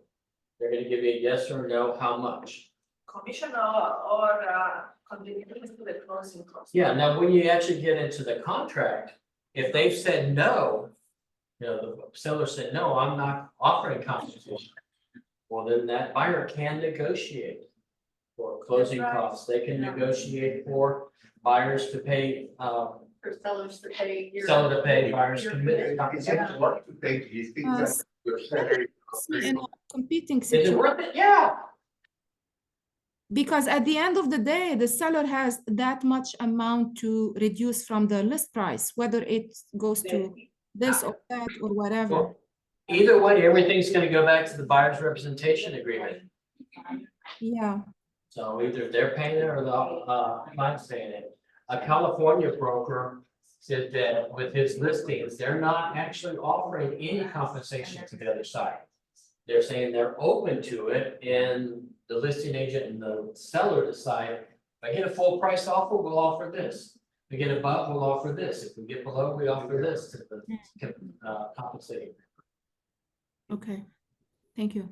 They're gonna give you a yes or no, how much? Commission or contributions to the closing cost. Yeah, now when you actually get into the contract, if they've said no, the seller said, no, I'm not offering compensation. Well, then that buyer can negotiate for closing costs. They can negotiate for buyers to pay, for sellers to pay your. seller to pay buyers committed It's compensation. worth to take these things that your salary. In a competing Is it situation. worth it? Yeah. Because at the end of the day, the seller has that much amount to reduce from the list price, whether it goes to this or that or whatever. Well, either way, everything's gonna go back to the buyer's representation agreement. Yeah. So either they're paying it or the client's paying it. a California broker said that with his listings, they're not actually offering any compensation to the other side. They're saying they're open to it, and the listing agent and the seller decide, if I get a full price offer, we'll offer this. If we get above, we'll offer this. If we get below, we offer this to the compensating. Okay, thank you.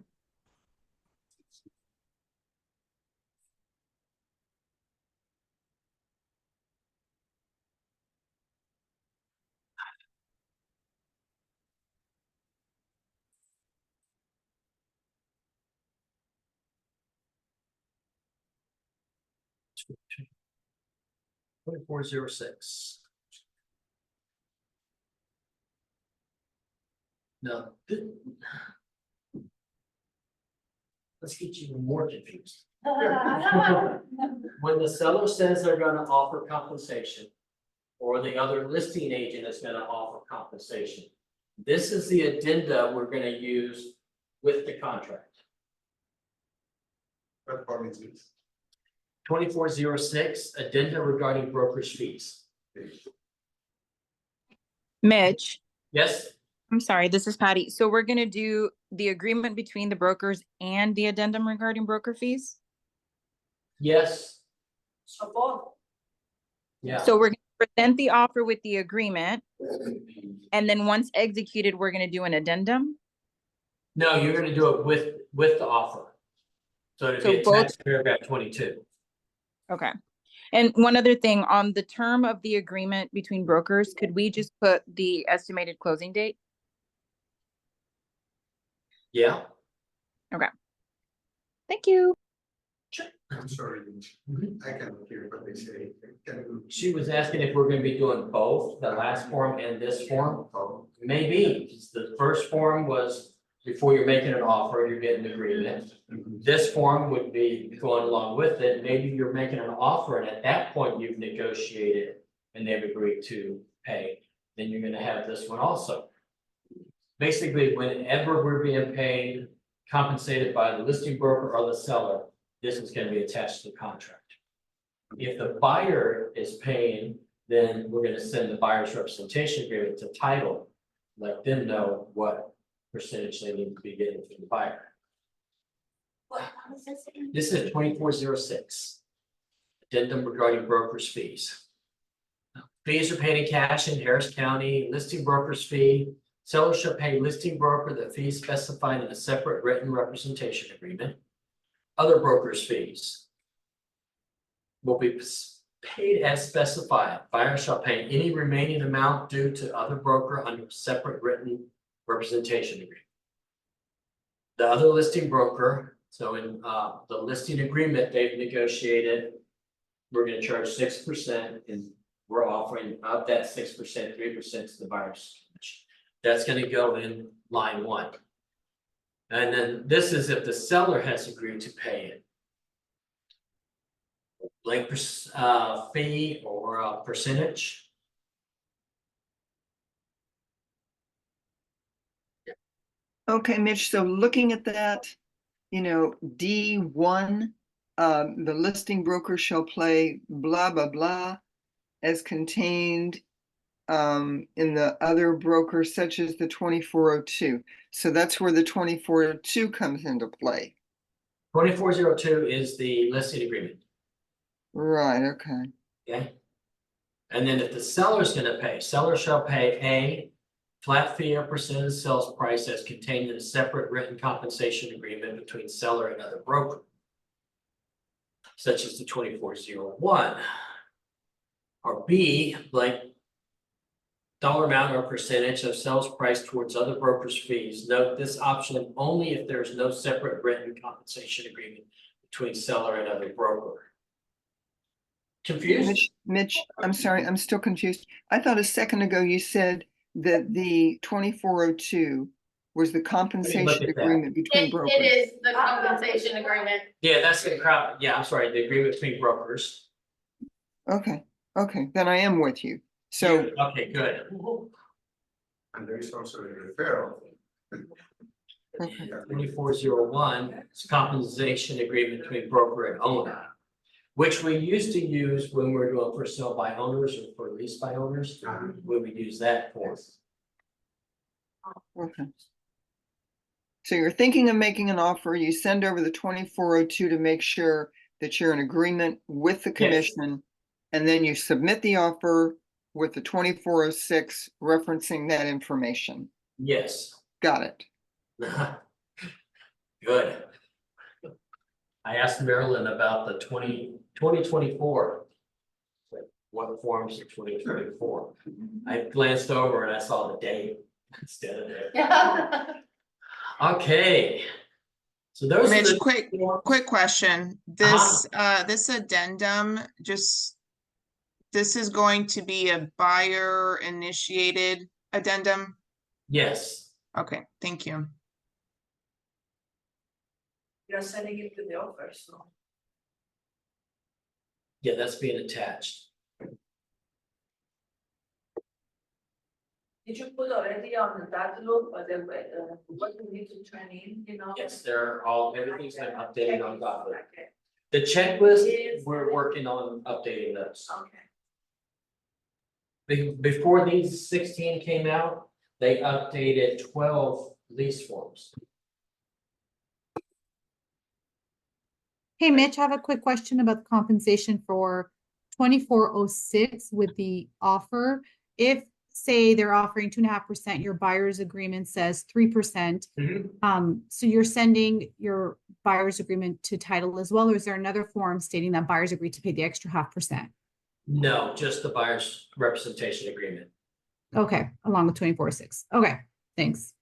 $2406. No. Let's get you more confused. When the seller says they're gonna offer compensation, or the other listing agent is gonna offer compensation, this is the addenda we're gonna use with the contract. What form is this? 2406, addenda regarding brokerage fees. Mitch, Yes, I'm sorry, this is Patty. So we're gonna do the agreement between the brokers and the addendum regarding broker fees? yes, So both. yeah. So we're gonna present the offer with the agreement, and then once executed, we're gonna do an addendum? No, you're gonna do it with the offer. So it'd So be both- attached to paragraph 22. Okay. And one other thing, on the term of the agreement between brokers, could we just put the estimated closing date? Yeah. Thank you. I'm sorry, I cannot hear what they say. Can you? She was asking if we're gonna be doing both, the last form and this form. Oh, Maybe, 'cause the first form was before you're making an offer, you're getting an agreement. This form would be going along with it. Maybe you're making an offer and at that point you've negotiated and they've agreed to pay. Then you're gonna have this one also. Basically, whenever we're being paid, compensated by the listing broker or the seller, this is gonna be attached to the contract. If the buyer is paying, then we're gonna send the buyer's representation agreement to title. Let them know what percentage they need to be getting from the buyer. What was this again? This is 2406. Addendum regarding brokers' fees. Fees are paid in cash in Harris County, listing broker's fee. Seller shall pay listing broker the fee specified in a separate written representation agreement. Other brokers' fees will be paid as specified. Buyer shall pay any remaining amount due to other broker under a separate written representation agreement. The other listing broker, so in the listing agreement they've negotiated, we're gonna charge 6% and we're offering of that 6%, 3% to the buyer's commission. That's gonna go in line 1. And then this is if the seller has agreed to pay it. Blank fee or a percentage. Okay, Mitch, so looking at that, D1, the listing broker shall play blah, blah, blah as contained in the other broker such as the 2402. So that's where the 2402 comes into play. 2402 is the listing agreement, Right, okay. okay? And then if the seller's gonna pay, seller shall pay a flat fee or percent of sales price as contained in a separate written compensation agreement between seller and other broker, such as the 2401. Or B, like dollar amount or percentage of sales price towards other brokers' fees. Note this option only if there's no separate written compensation agreement between seller and other broker. Confused? Mitch, I'm sorry, I'm still confused. I thought a second ago you said that the 2402 was the compensation at that. agreement between brokers. It is the compensation agreement. Yeah, that's the crowd. Yeah, I'm sorry, the agreement between brokers. Okay, then I am with you. So, Okay, good. And there is also a referral. okay. 2401 is compensation agreement between broker and owner. which we used to use when we were doing for sale by owners or for lease by owners, we would use that form. Okay. So you're thinking of making an offer, you send over the 2402 to make sure that you're in agreement with the Yes. commission. And then you submit the offer with the 2406 referencing that information. Yes. Got it. Good. I asked Marilyn about the 2024. What forms of 2024? I glanced over and I saw the date instead of there. Okay. So those are Mitch, the quick question. This addendum, this is going to be a buyer initiated addendum? Yes. Okay, thank you. You're sending it to the offer, so. Yeah, that's being attached. Did you put already on that loop, or the, what we need to turn in, you know? Yes, everything's been updated on Document. Okay. The checklist, we're working on updating those. Okay. Before these 16 came out, they updated 12 lease forms. Hey, Mitch, I have a quick question about the compensation for 2406 with the offer. If, say, they're offering 2.5%, your buyer's agreement says 3%. So you're sending your buyer's agreement to title as well, or is there another form stating that buyers agree to pay the extra 0.5%? No, just the buyer's representation agreement. Okay, along with 2406. Okay, thanks.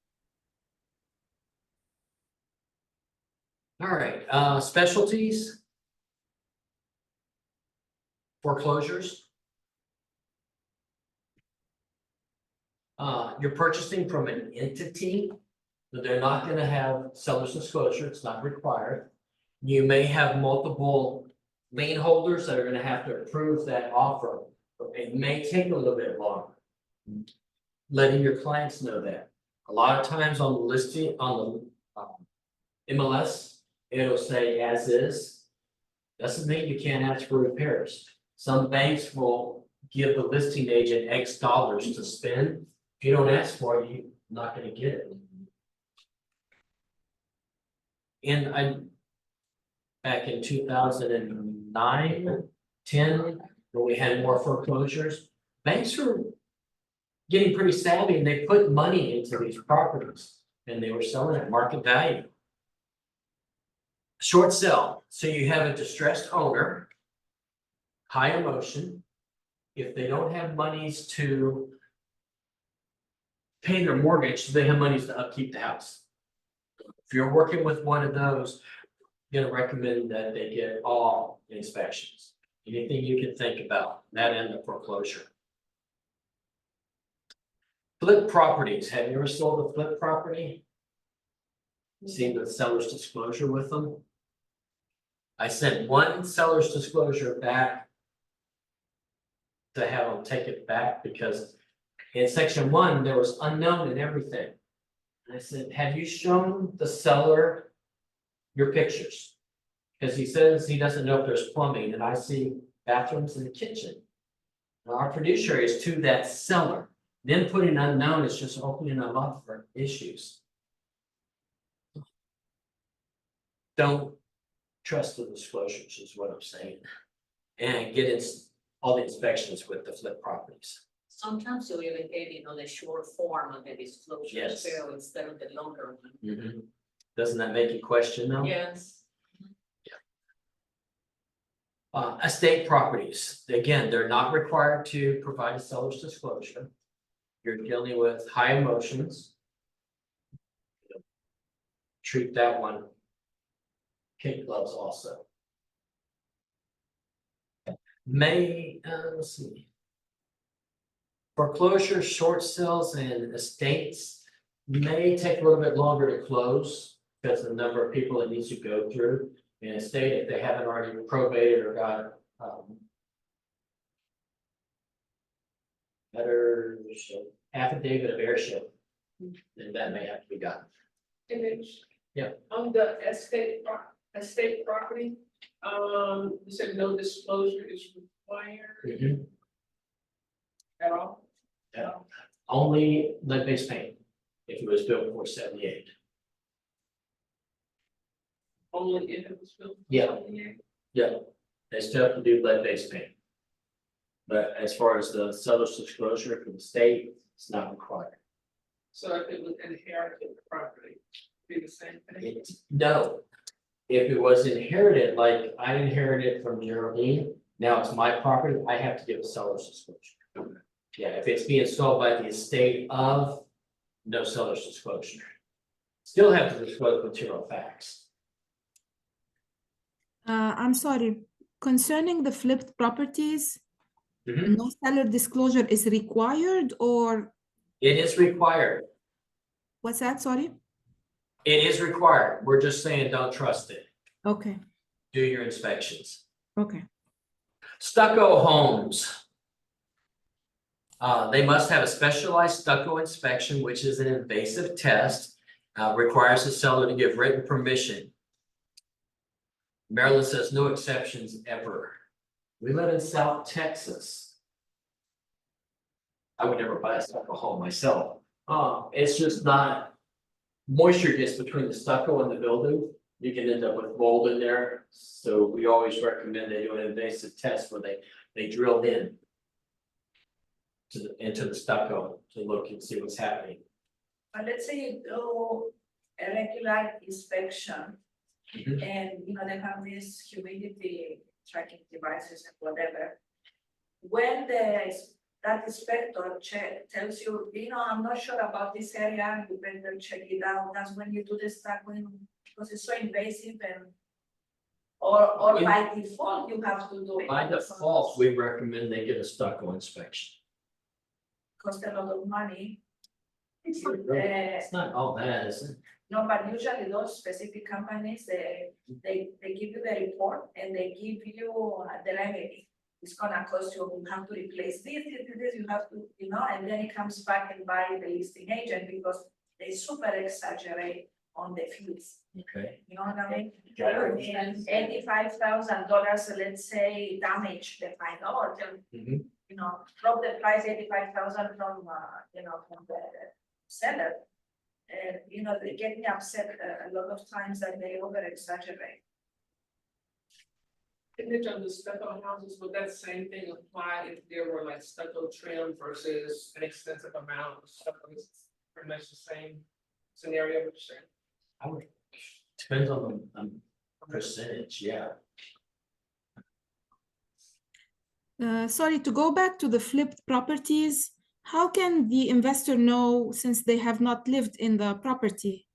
All right, specialties. Foreclosures. You're purchasing from an entity, but they're not gonna have seller's disclosure, it's not required. You may have multiple lien holders that are gonna have to approve that offer. It may take a little bit longer. Letting your clients know that. A lot of times on the listing, on the MLS, it'll say as is. Doesn't mean you can't ask for repairs. Some banks will give the listing agent X dollars to spend. If you don't ask for it, you're not gonna get it. And back in 2009, 10, when we had more foreclosures, banks were getting pretty savvy and they put money into these properties and they were selling at market value. Short sell, so you have a distressed owner, high emotion. If they don't have monies to pay their mortgage, they have monies to upkeep the house. If you're working with one of those, I'm gonna recommend that they get all inspections. Anything you can think about, that and the foreclosure. Flip properties, have you ever sold a flip property? Seen the seller's disclosure with them? I sent one seller's disclosure back to have them take it back because in section 1, there was unknown and everything. And I said, have you shown the seller your pictures? Because he says he doesn't know if there's plumbing and I see bathrooms in the kitchen. Now, our fiduciary is to that seller. Then putting unknown is just opening them up for issues. Don't trust the disclosures is what I'm saying. And get all the inspections with the flip properties. Sometimes you even get, you know, the short form of the disclosure Yes. field instead of the longer one. Doesn't that make you question though? Yes. Estate properties, again, they're not required to provide a seller's disclosure. You're dealing with high emotions. Treat that one. Kid gloves also. Let's see. Foreclosure, short sales and estates may take a little bit longer to close because of the number of people it needs to go through. In a state, if they haven't already probated or got better affidavit of heirship, then that may have to be done. Image. Yeah. On the estate property, You said no disclosure is required Mhm. at all? Yeah. Only lead-based paint, if it was built before 78. Only if it was built? Yeah. Yeah, they still have to do lead-based paint. But as far as the seller's disclosure for the state, it's not required. So if it was inherited property, be the same thing? No, if it was inherited, like I inherited from Geraldine, now it's my property, I have to give a seller's disclosure. Yeah, if it's being sold by the estate of, no seller's disclosure. Still have to disclose material facts. I'm sorry, concerning the flipped properties, Mhm. no seller disclosure is required, or It is required. what's that, sorry? It is required. We're just saying, don't trust it. Okay, Do your inspections. okay. Stucco homes. They must have a specialized stucco inspection, which is an invasive test, requires the seller to give written permission. Maryland says no exceptions ever. We live in South Texas. I would never buy a stucco home myself. It's just not, moisture gets between the stucco and the building. You can end up with mold in there. So we always recommend they do an invasive test where they drill in into the stucco to look and see what's happening. But let's say you do a regular inspection. Mhm. And they have these humidity tracking devices and whatever. When that inspector tells you, I'm not sure about this area, you better check it out, that's when you do the stucco, because it's so invasive and. Or by default, you have to do it. By default, we recommend they get a stucco inspection. Cost a lot of money. It's not all that, is it? No, but usually those specific companies, they give you the report and they give you the remedy. It's gonna cost you have to replace this, you have to, and then it comes back and by the listing agent because they super exaggerate on the fees. Okay. You know what I mean? Okay. And $85,000, let's say, damage the final, Mhm. drop the price 85,000 from, from the seller. And, they get me upset a lot of times that they over exaggerate. Image of the stucco houses, would that same thing apply if there were like stucco trim versus an extensive amount of stucco? It's pretty much the same scenario, would you say? I would, depends on the percentage, yeah. Sorry, to go back to the flipped properties, how can the investor know since they have not lived in the property?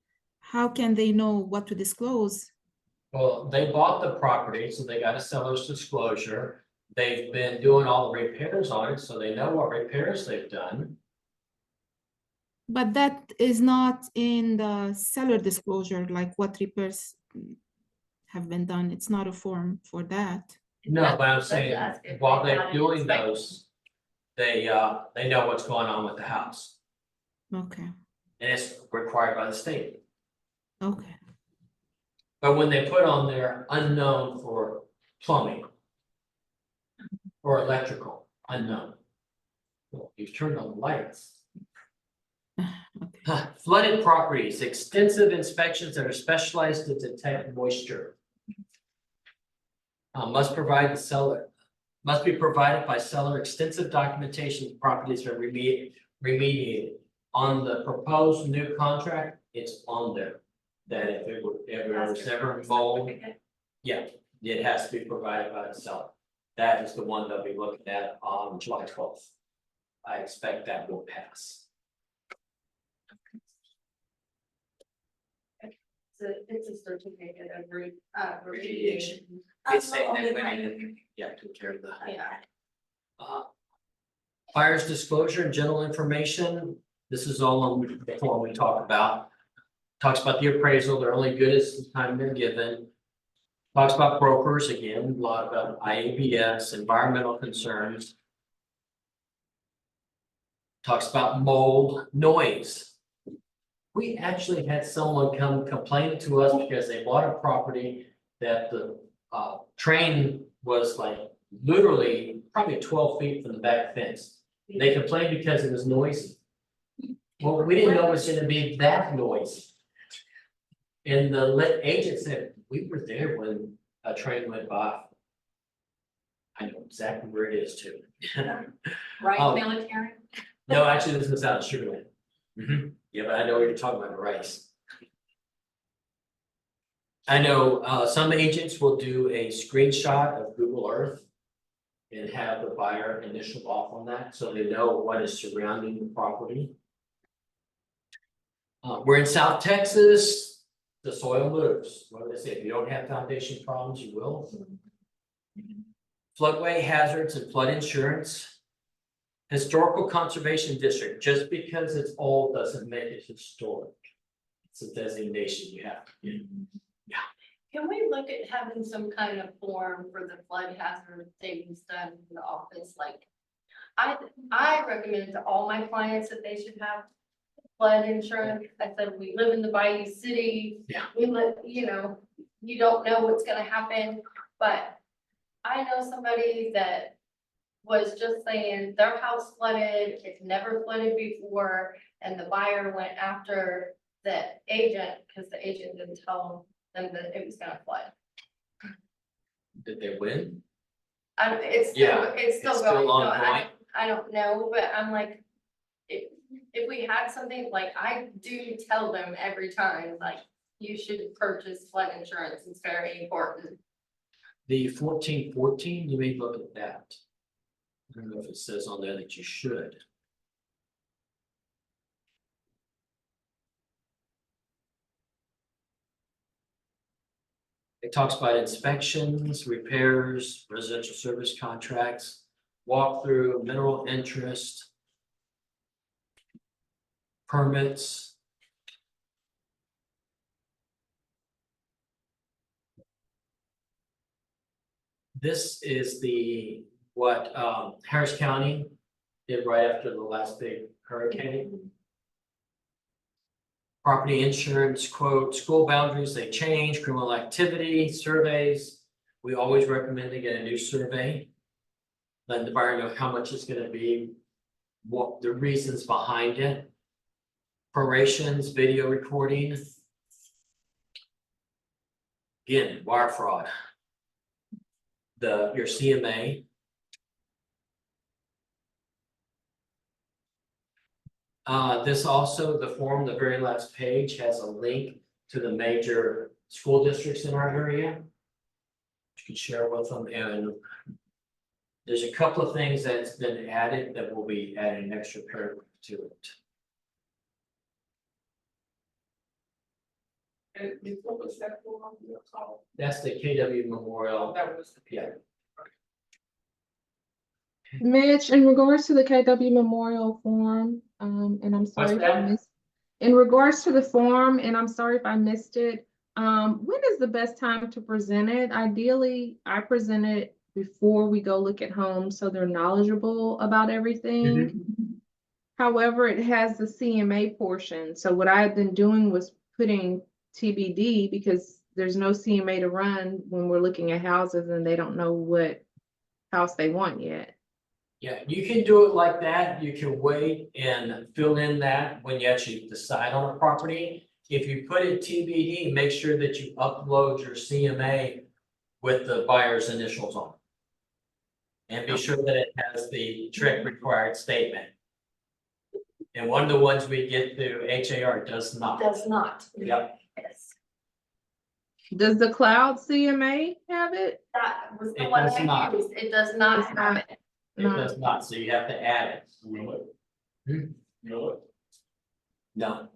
How can they know what to disclose? Well, they bought the property, so they got a seller's disclosure. They've been doing all the repairs on it, so they know what repairs they've done. But that is not in the seller disclosure, like what repairs have been done. It's not a form for that. No, but I'm saying, That's if while they they're got doing inspected. those, they know what's going on with the house. Okay, And it's required by the state. okay. But when they put on there unknown for plumbing or electrical, unknown. Well, you've turned on the lights. Flooded properties, extensive inspections that are specialized to detect moisture. Must be provided by seller extensive documentation of properties are remediated. On the proposed new contract, it's on there. That if it was ever mold, yeah, it has to be provided by the seller. That is the one they'll be looking at on July 12th. I expect that will pass. So it's a certificate of Remediation. remediation. It's saying that when you take care of the. Yeah. Buyer's disclosure and general information, this is all on the form we talk about. Talks about the appraisal, they're only good as the time they're given. Talks about brokers, again, a lot about IABS, environmental concerns. Talks about mold, noise. We actually had someone come complaining to us because they bought a property that the train was like literally probably 12 feet from the back fence. They complained because it was noisy. Well, we didn't know it was gonna be that noisy. And the agent said, we were there when a train went by. I know exactly where it is too. Right, Oh. military? No, actually, this was out in Sugar Land. Yeah, but I know what you're talking about, rice. I know, some agents will do a screenshot of Google Earth. And have the buyer initial off on that, so they know what is surrounding the property. We're in South Texas, the soil moves, what do they say, if you don't have foundation problems, you will. Floodway hazards and flood insurance. Historical Conservation District, just because it's old doesn't make it historic. It's a designation you have to get. Can we look at having some kind of form for the flood hazard things done in the office, like? I recommend to all my clients that they should have flood insurance. I said, we live in the Bayou City. Yeah. We live, you know, you don't know what's gonna happen, but I know somebody that was just saying their house flooded, it's never flooded before, and the buyer went after the agent, because the agent didn't tell them that it was gonna flood. Did they win? It's Yeah, still it's still going, so ongoing. I don't know, but I'm like, if we had something, like, I do tell them every time, like, you should purchase flood insurance, it's very important. The 1414, you may look at that. I don't know if it says on there that you should. It talks about inspections, repairs, residential service contracts, walkthrough, mineral interest, permits. This is what Harris County did right after the last big hurricane. Property insurance, quote, school boundaries, they change, criminal activity, surveys. We always recommend to get a new survey. Let the buyer know how much it's gonna be, what the reasons behind it. Prorations, video recording. Again, wire fraud. Your CMA. This also, the form, the very last page has a link to the major school districts in our area. You can share with them, and there's a couple of things that's been added that will be adding an extra paragraph to it. And what was that for? That's the KW Memorial. That was. Yeah. Mitch, in regards to the KW Memorial Forum, and I'm sorry if I that? missed. In regards to the form, and I'm sorry if I missed it, when is the best time to present it? Ideally, I present it before we go look at homes, so they're knowledgeable about everything. However, it has the CMA portion, so what I had been doing was putting TBD, because there's no CMA to run when we're looking at houses and they don't know what house they want yet. Yeah, you can do it like that. You can wait and fill in that when you actually decide on a property. If you put it TBD, make sure that you upload your CMA with the buyer's initials on it. And be sure that it has the TRIC required statement. And one of the ones we get through HAR does not. Does not. Yep. Yes. Does the cloud CMA have it? That was the It one does I not. used, it does not It's have not. it. It does not, so you have to add it. Will it? Hmm? Will it? No,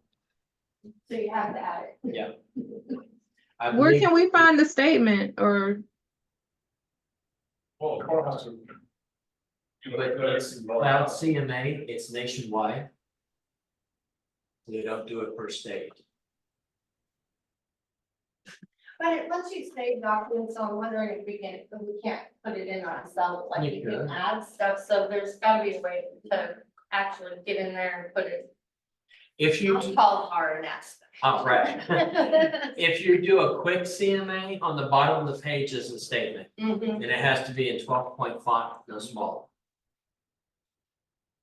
So you have to add it. yeah. I Where believe- can we find the statement, or Well, the car has to. You know, But that's- it's cloud CMA, it's nationwide. They don't do it per state. But once you save documents, so I'm wondering if we can't put it in ourselves, like You you can could. add stuff, so there's gotta be a way to actually get in there and put it. If you, I'll call her and ask them. oh, right. If you do a quick CMA, on the bottom of the page is a statement, Mhm. and it has to be in 12-point font, no smaller.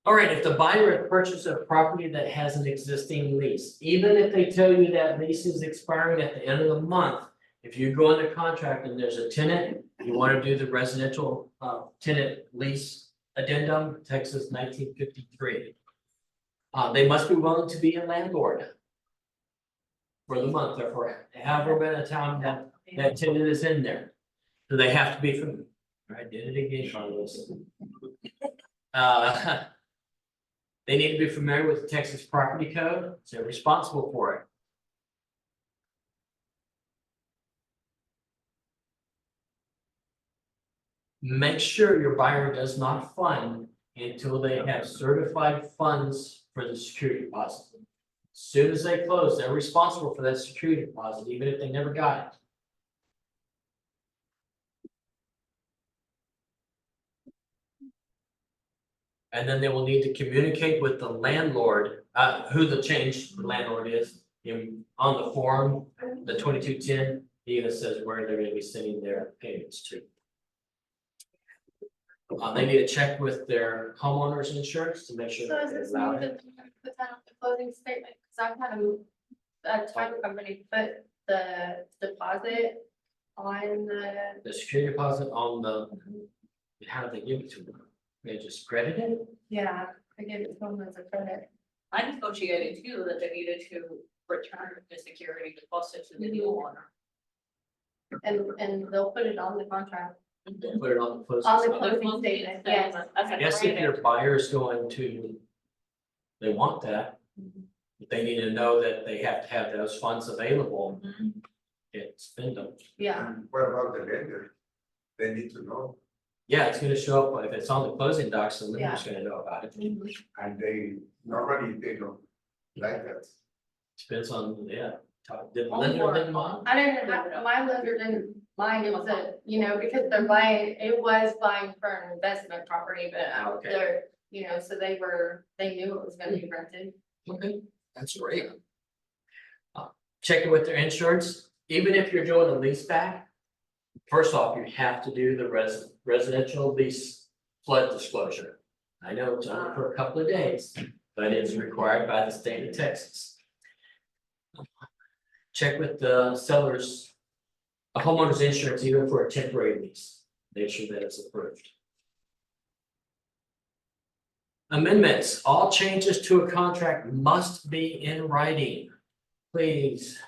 All right, if the buyer purchases a property that has an existing lease, even if they tell you that lease is expiring at the end of the month, if you go into contract and there's a tenant, you want to do the residential tenant lease addendum, Texas 1953. They must be willing to be a landlord for the month or for however many time that tenant is in there. So they have to be from, I did it again, Carlos. They need to be familiar with the Texas property code, so they're responsible for it. Make sure your buyer does not fund until they have certified funds for the security deposit. As soon as they close, they're responsible for that security deposit, even if they never got it. And then they will need to communicate with the landlord, who the change landlord is. On the form, the 2210, it even says where they're gonna be sending their payments to. They need to check with their homeowner's insurance to make sure So that is they this allow me it. to put that on the closing statement, cause I've had a title company put the deposit on The security deposit on the, how do they give it to them? They just credit it? yeah, I give it to them as a credit. I negotiated too that they needed to return the security deposit to the new owner. And they'll put it on the contract, Put it on the closing. on the statement. closing statement, yes. I guess if your buyer's going to, they want that, they need to know that they have to have those funds available. And spend them. Yeah, What about the lender? They need to know, Yeah, it's gonna show up, if it's on the closing docs, the lender's gonna know about it. and they, normally they don't like that. Depends on, yeah. Did the Only lender for- didn't mind? I didn't have, my lender didn't mind, it was a, you know, because they're buying, it was buying for an investment property, but Okay. they're, you know, so they knew it was gonna be rented. Okay, that's great. Check it with their insurance, even if you're doing a lease back. First off, you have to do the residential lease flood disclosure. I know it's only for a couple of days, but it's required by the state of Texas. Check with the seller's, a homeowner's insurance, even for a temporary lease, make sure that it's approved. Amendments, all changes to a contract must be in writing. Please,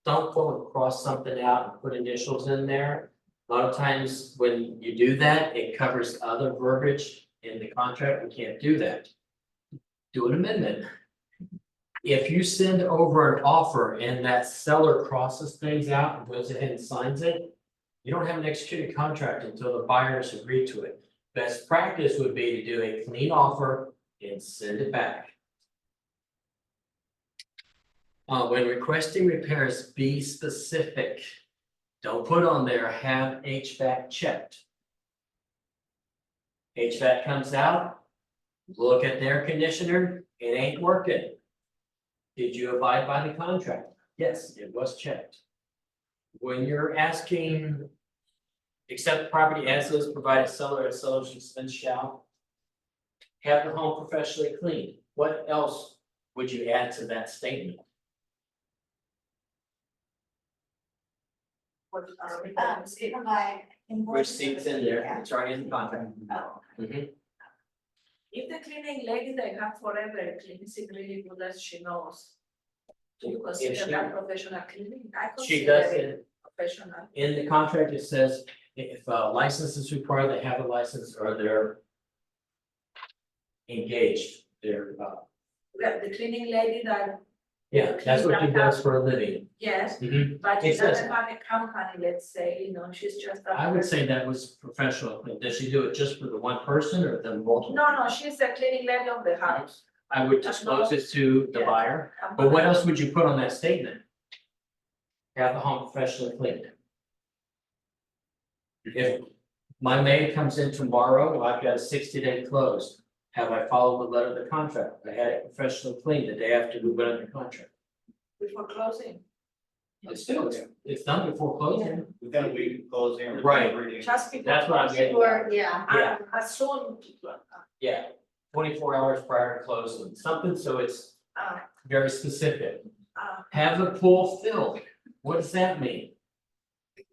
don't go and cross something out and put initials in there. A lot of times when you do that, it covers other verbiage in the contract, we can't do that. Do an amendment. If you send over an offer and that seller crosses things out and goes ahead and signs it, you don't have an executed contract until the buyers agree to it. Best practice would be to do a clean offer and send it back. When requesting repairs, be specific. Don't put on there, have HVAC checked. HVAC comes out, look at the air conditioner, it ain't working. Did you abide by the contract? Yes, it was checked. When you're asking, accept property as is, provided seller and seller's expense shall have the home professionally cleaned. What else would you add to that statement? Provide invoices. Receipts in there, it's already in the contract. Oh, Mhm. If the cleaning lady they have forever cleans it really good as she knows. Do you If consider she- that professional cleaning? I She consider does it it, professional. in the contract, it says if a license is required, they have a license or they're engaged, they're, Yeah, the cleaning lady that, yeah, that's what she does for a living. yes, Mhm. but she It says- doesn't have a company, let's say, you know, she's just. a I would say person. that was professional. Does she do it just for the one person or the multiple? No, she's the cleaning lady of the house. I would disclose it to the Yeah. buyer, but what else would you put on that statement? Have the home professionally cleaned. If my maid comes in tomorrow, I've got a 60-day close. Have I followed the letter of the contract? I had it professionally cleaned the day after we went under contract. Before closing, It's done before closing. Within a week of closing. or Right. 3 days. just before. That's what I'm closing, getting or, at. yeah, Yeah. as soon, Yeah, 24 hours prior to closing, something so it's uh, very specific. uh, Have the pool filled. What does that mean?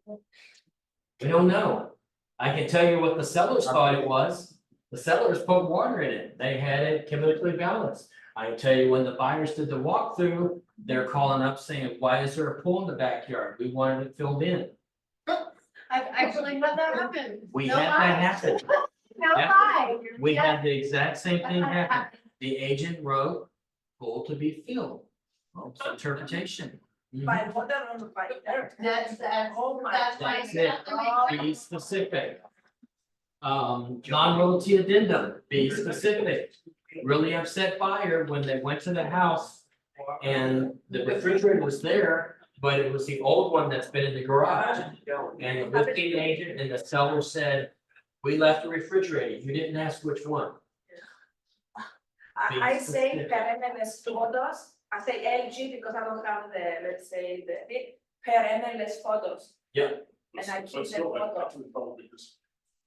We don't know. I can tell you what the sellers thought it was. The sellers put water in it. They had it chemically balanced. I can tell you when the buyers did the walkthrough, they're calling up saying, why is there a pool in the backyard? We wanted it filled in. I've actually had that happen. We No had that lie. happen. No Yeah. lie. We Yeah. had the exact same thing happen. The agent wrote, pool to be filled. Well, it's interpretation. Mhm. by water or by dirt. That's, Oh my that's why. That's it. Be specific. Non-realty addendum, be specific. Really upset buyer when they went to the house and the refrigerator was there, but it was the old one that's been in the garage. And the listing agent and the seller said, we left the refrigerator, you didn't ask which one. I say perennial photos, I say LG because I don't have the, let's say, the perennial photos. Yeah. And I keep But the still, photo. that's probably just.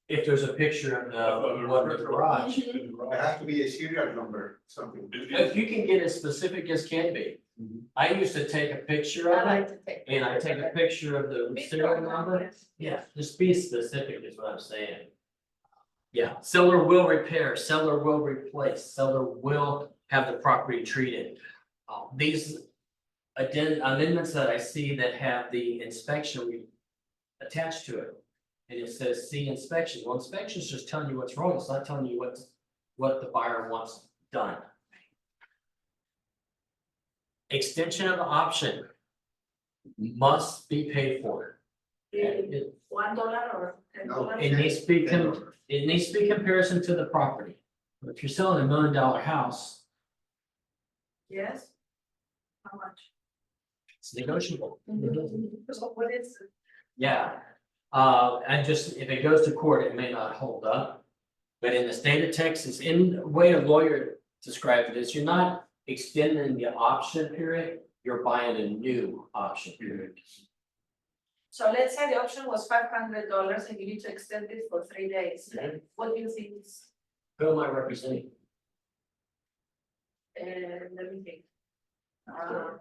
If there's a picture of the one in the garage. In the There garage. has to be a serial number, something. If you can get as specific as can be. I used to take a picture I of like it to take. and I take a picture of the serial number. Yes. Yeah, just be specific is what I'm saying. Yeah, seller will repair, seller will replace, seller will have the property treated. These amendments that I see that have the inspection attached to it. And it says see inspection, well, inspection is just telling you what's wrong, it's not telling you what the buyer wants done. Extension of option must be paid for. It $1 or $10. it needs to be, it needs to be comparison to the property. If you're selling $1 million house, Yes. How much? it's negotiable. So what is? Yeah, and just, if it goes to court, it may not hold up. But in the state of Texas, in the way a lawyer described it is, you're not extending the option period, you're buying a new option period. So let's say the option was $500 and you need to extend it for 3 days. Mhm. What do you think is, Who am I representing? let me think. The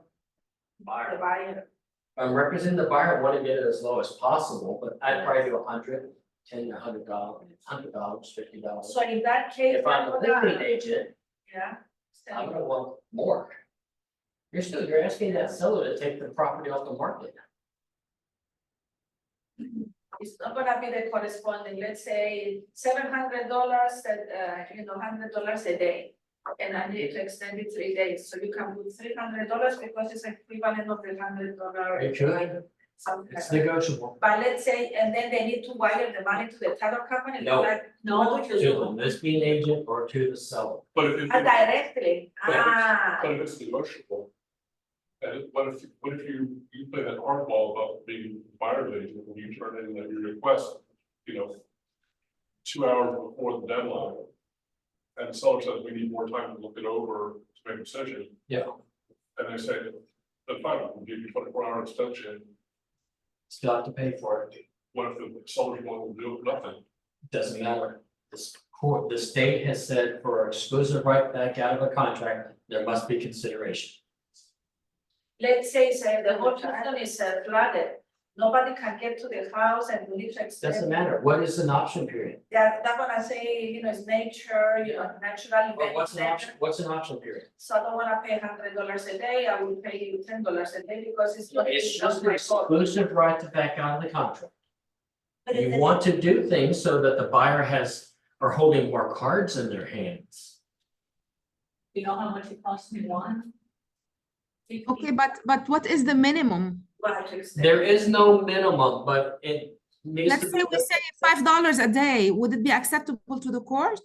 Buyer. buyer. I'm representing the buyer, I want to get it as low as possible, but I'd probably do $100, $10, $100, $50. So in that case. If I'm a listing agent, Yeah. I'm gonna want more. You're asking that seller to take the property off the market. It's not gonna be the corresponding, let's say $700, $100 a day. And I need to extend it 3 days, so you can put $300 because it's equivalent of the $100. You could, Something like it's that. negotiable. But let's say, and then they need to wire the money to the title company. No. Like, what would you To do? the listing agent or to the seller. But if, Directly, but if it's negotiable. And what if you play that hardball about being buyer's agent when you turn in your request, 2 hours before the deadline. And the seller says, we need more time to look it over to make a decision. Yeah. And they say, then fine, we'll give you 24-hour extension. Still have to pay for it. What if the seller's willing to do nothing? Doesn't matter. The state has said for exclusive right back out of a contract, there must be consideration. let's say, the whole Houston is flooded, nobody can get to the house and we need to extend. Doesn't matter. What is an option period? Yeah, that's what I say, it's nature, natural But event. what's an option period? So I don't wanna pay $100 a day, I will pay you $10 a day because it's not. It's not just an my fault. exclusive right to back out of the contract. But You if want to do things so that the buyer are holding more cards in their hands. You know how much it costs me one? Okay, but what is the minimum? There is no minimum, but it needs to Let's be. say we say $5 a day, would it be acceptable to the court?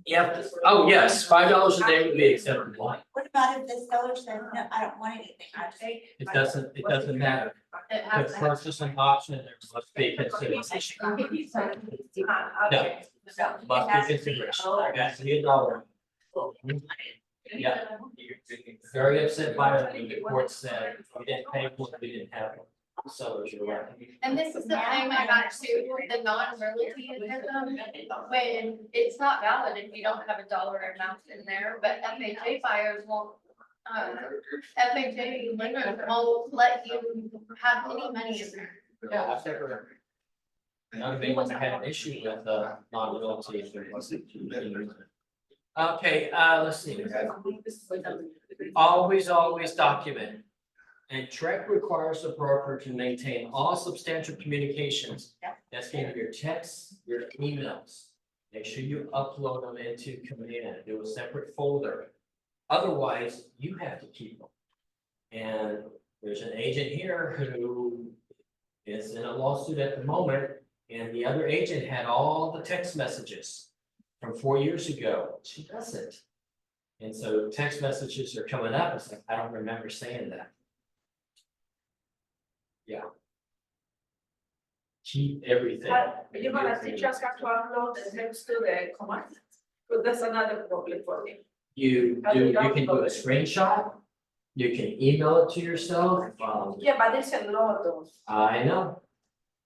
Yeah, oh, yes, $5 a day would be acceptable. What about if the seller says, no, I don't want anything, I just. It doesn't matter. It The has to- purchase an option, there must be consideration. No, Must be consideration. I got $3. Yeah. Very upset by it when the court said we didn't pay for it, we didn't have it. Sellers are right. And this is the thing I got too, the non-realty income, when it's not valid if you don't have a dollar amount in there, but FHA buyers won't. FHA lenders won't let you have any money in there. Yeah, I've never. I've been had an issue with non-realty. Okay, let's see. Always document. And TREC requires the broker to maintain all substantial communications. That's gonna be your texts, your emails. Make sure you upload them into Command, do a separate folder. Otherwise, you have to keep them. And there's an agent here who is in a lawsuit at the moment, and the other agent had all the text messages from 4 years ago. She doesn't. And so text messages are coming up. It's like, I don't remember saying that. Yeah. Keep everything. You're gonna teach us how to upload the text to the command, but that's another problem for me. You can do a screenshot. You can email it to yourself. Yeah, but there's a lot of. I know.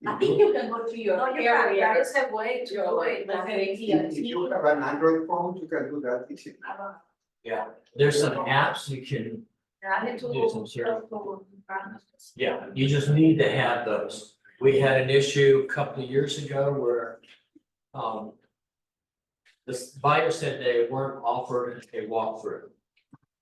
I think you can go to your No, you can't, there is a way to do it. If you have an Android phone, you can do that easily. Yeah, there's some apps you can, I need to. Do some search. yeah, you just need to have those. We had an issue a couple of years ago where this buyer said they weren't offered a walkthrough.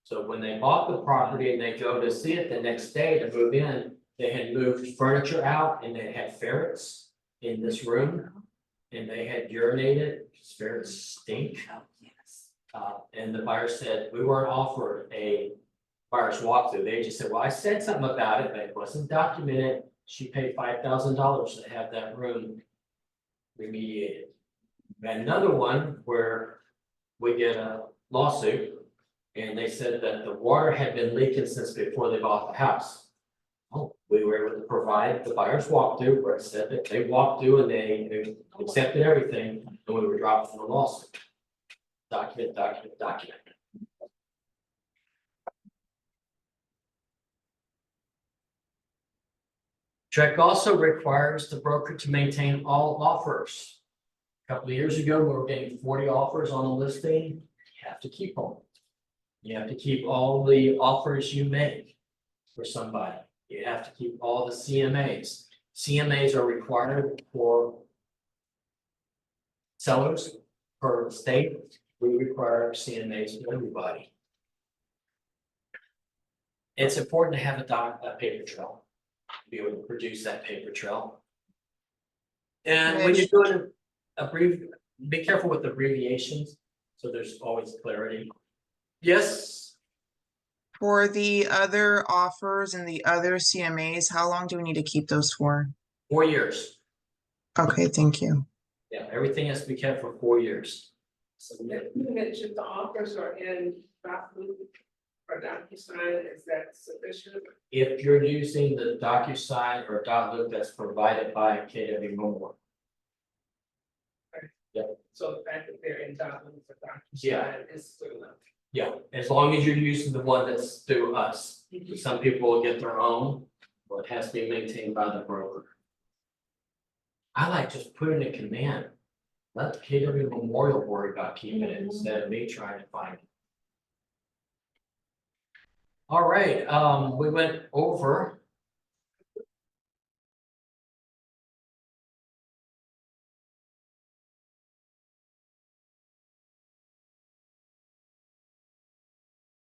So when they bought the property and they go to see it the next day to move in, they had moved furniture out and they had ferrets in this room. And they had urinated, because ferrets stink. And the buyer said, we weren't offered a buyer's walkthrough. They just said, well, I said something about it, but it wasn't documented. She paid $5,000 to have that room remediated. And another one where we get a lawsuit and they said that the water had been leaking since before they bought the house. Oh, we were able to provide the buyer's walkthrough where it said that they walked through and they accepted everything and we were dropped from the lawsuit. Document. TREC also requires the broker to maintain all offers. A couple of years ago, we were getting 40 offers on a listing. You have to keep them. You have to keep all the offers you make for somebody. You have to keep all the CMAs. CMAs are required for sellers per state. We require CMAs for everybody. It's important to have a paper trail. Be able to produce that paper trail. And when you're doing be careful with abbreviations, so there's always clarity. Yes. For the other offers and the other CMAs, how long do we need to keep those for? 4 years. Okay, thank you. Yeah, everything has to be kept for 4 years. So you mentioned the offers are in document or DocuSign, is that sufficient? If you're using the DocuSign or .loop that's provided by KW Memorial. So the fact that they're in document or Yeah. DocuSign is good enough. Yeah, as long as you're using the one that's through us. Some people will get their own, but it has to be maintained by the broker. I like just putting a command. Let the KW Memorial worry about keeping it instead of me trying to find it. All right, we went over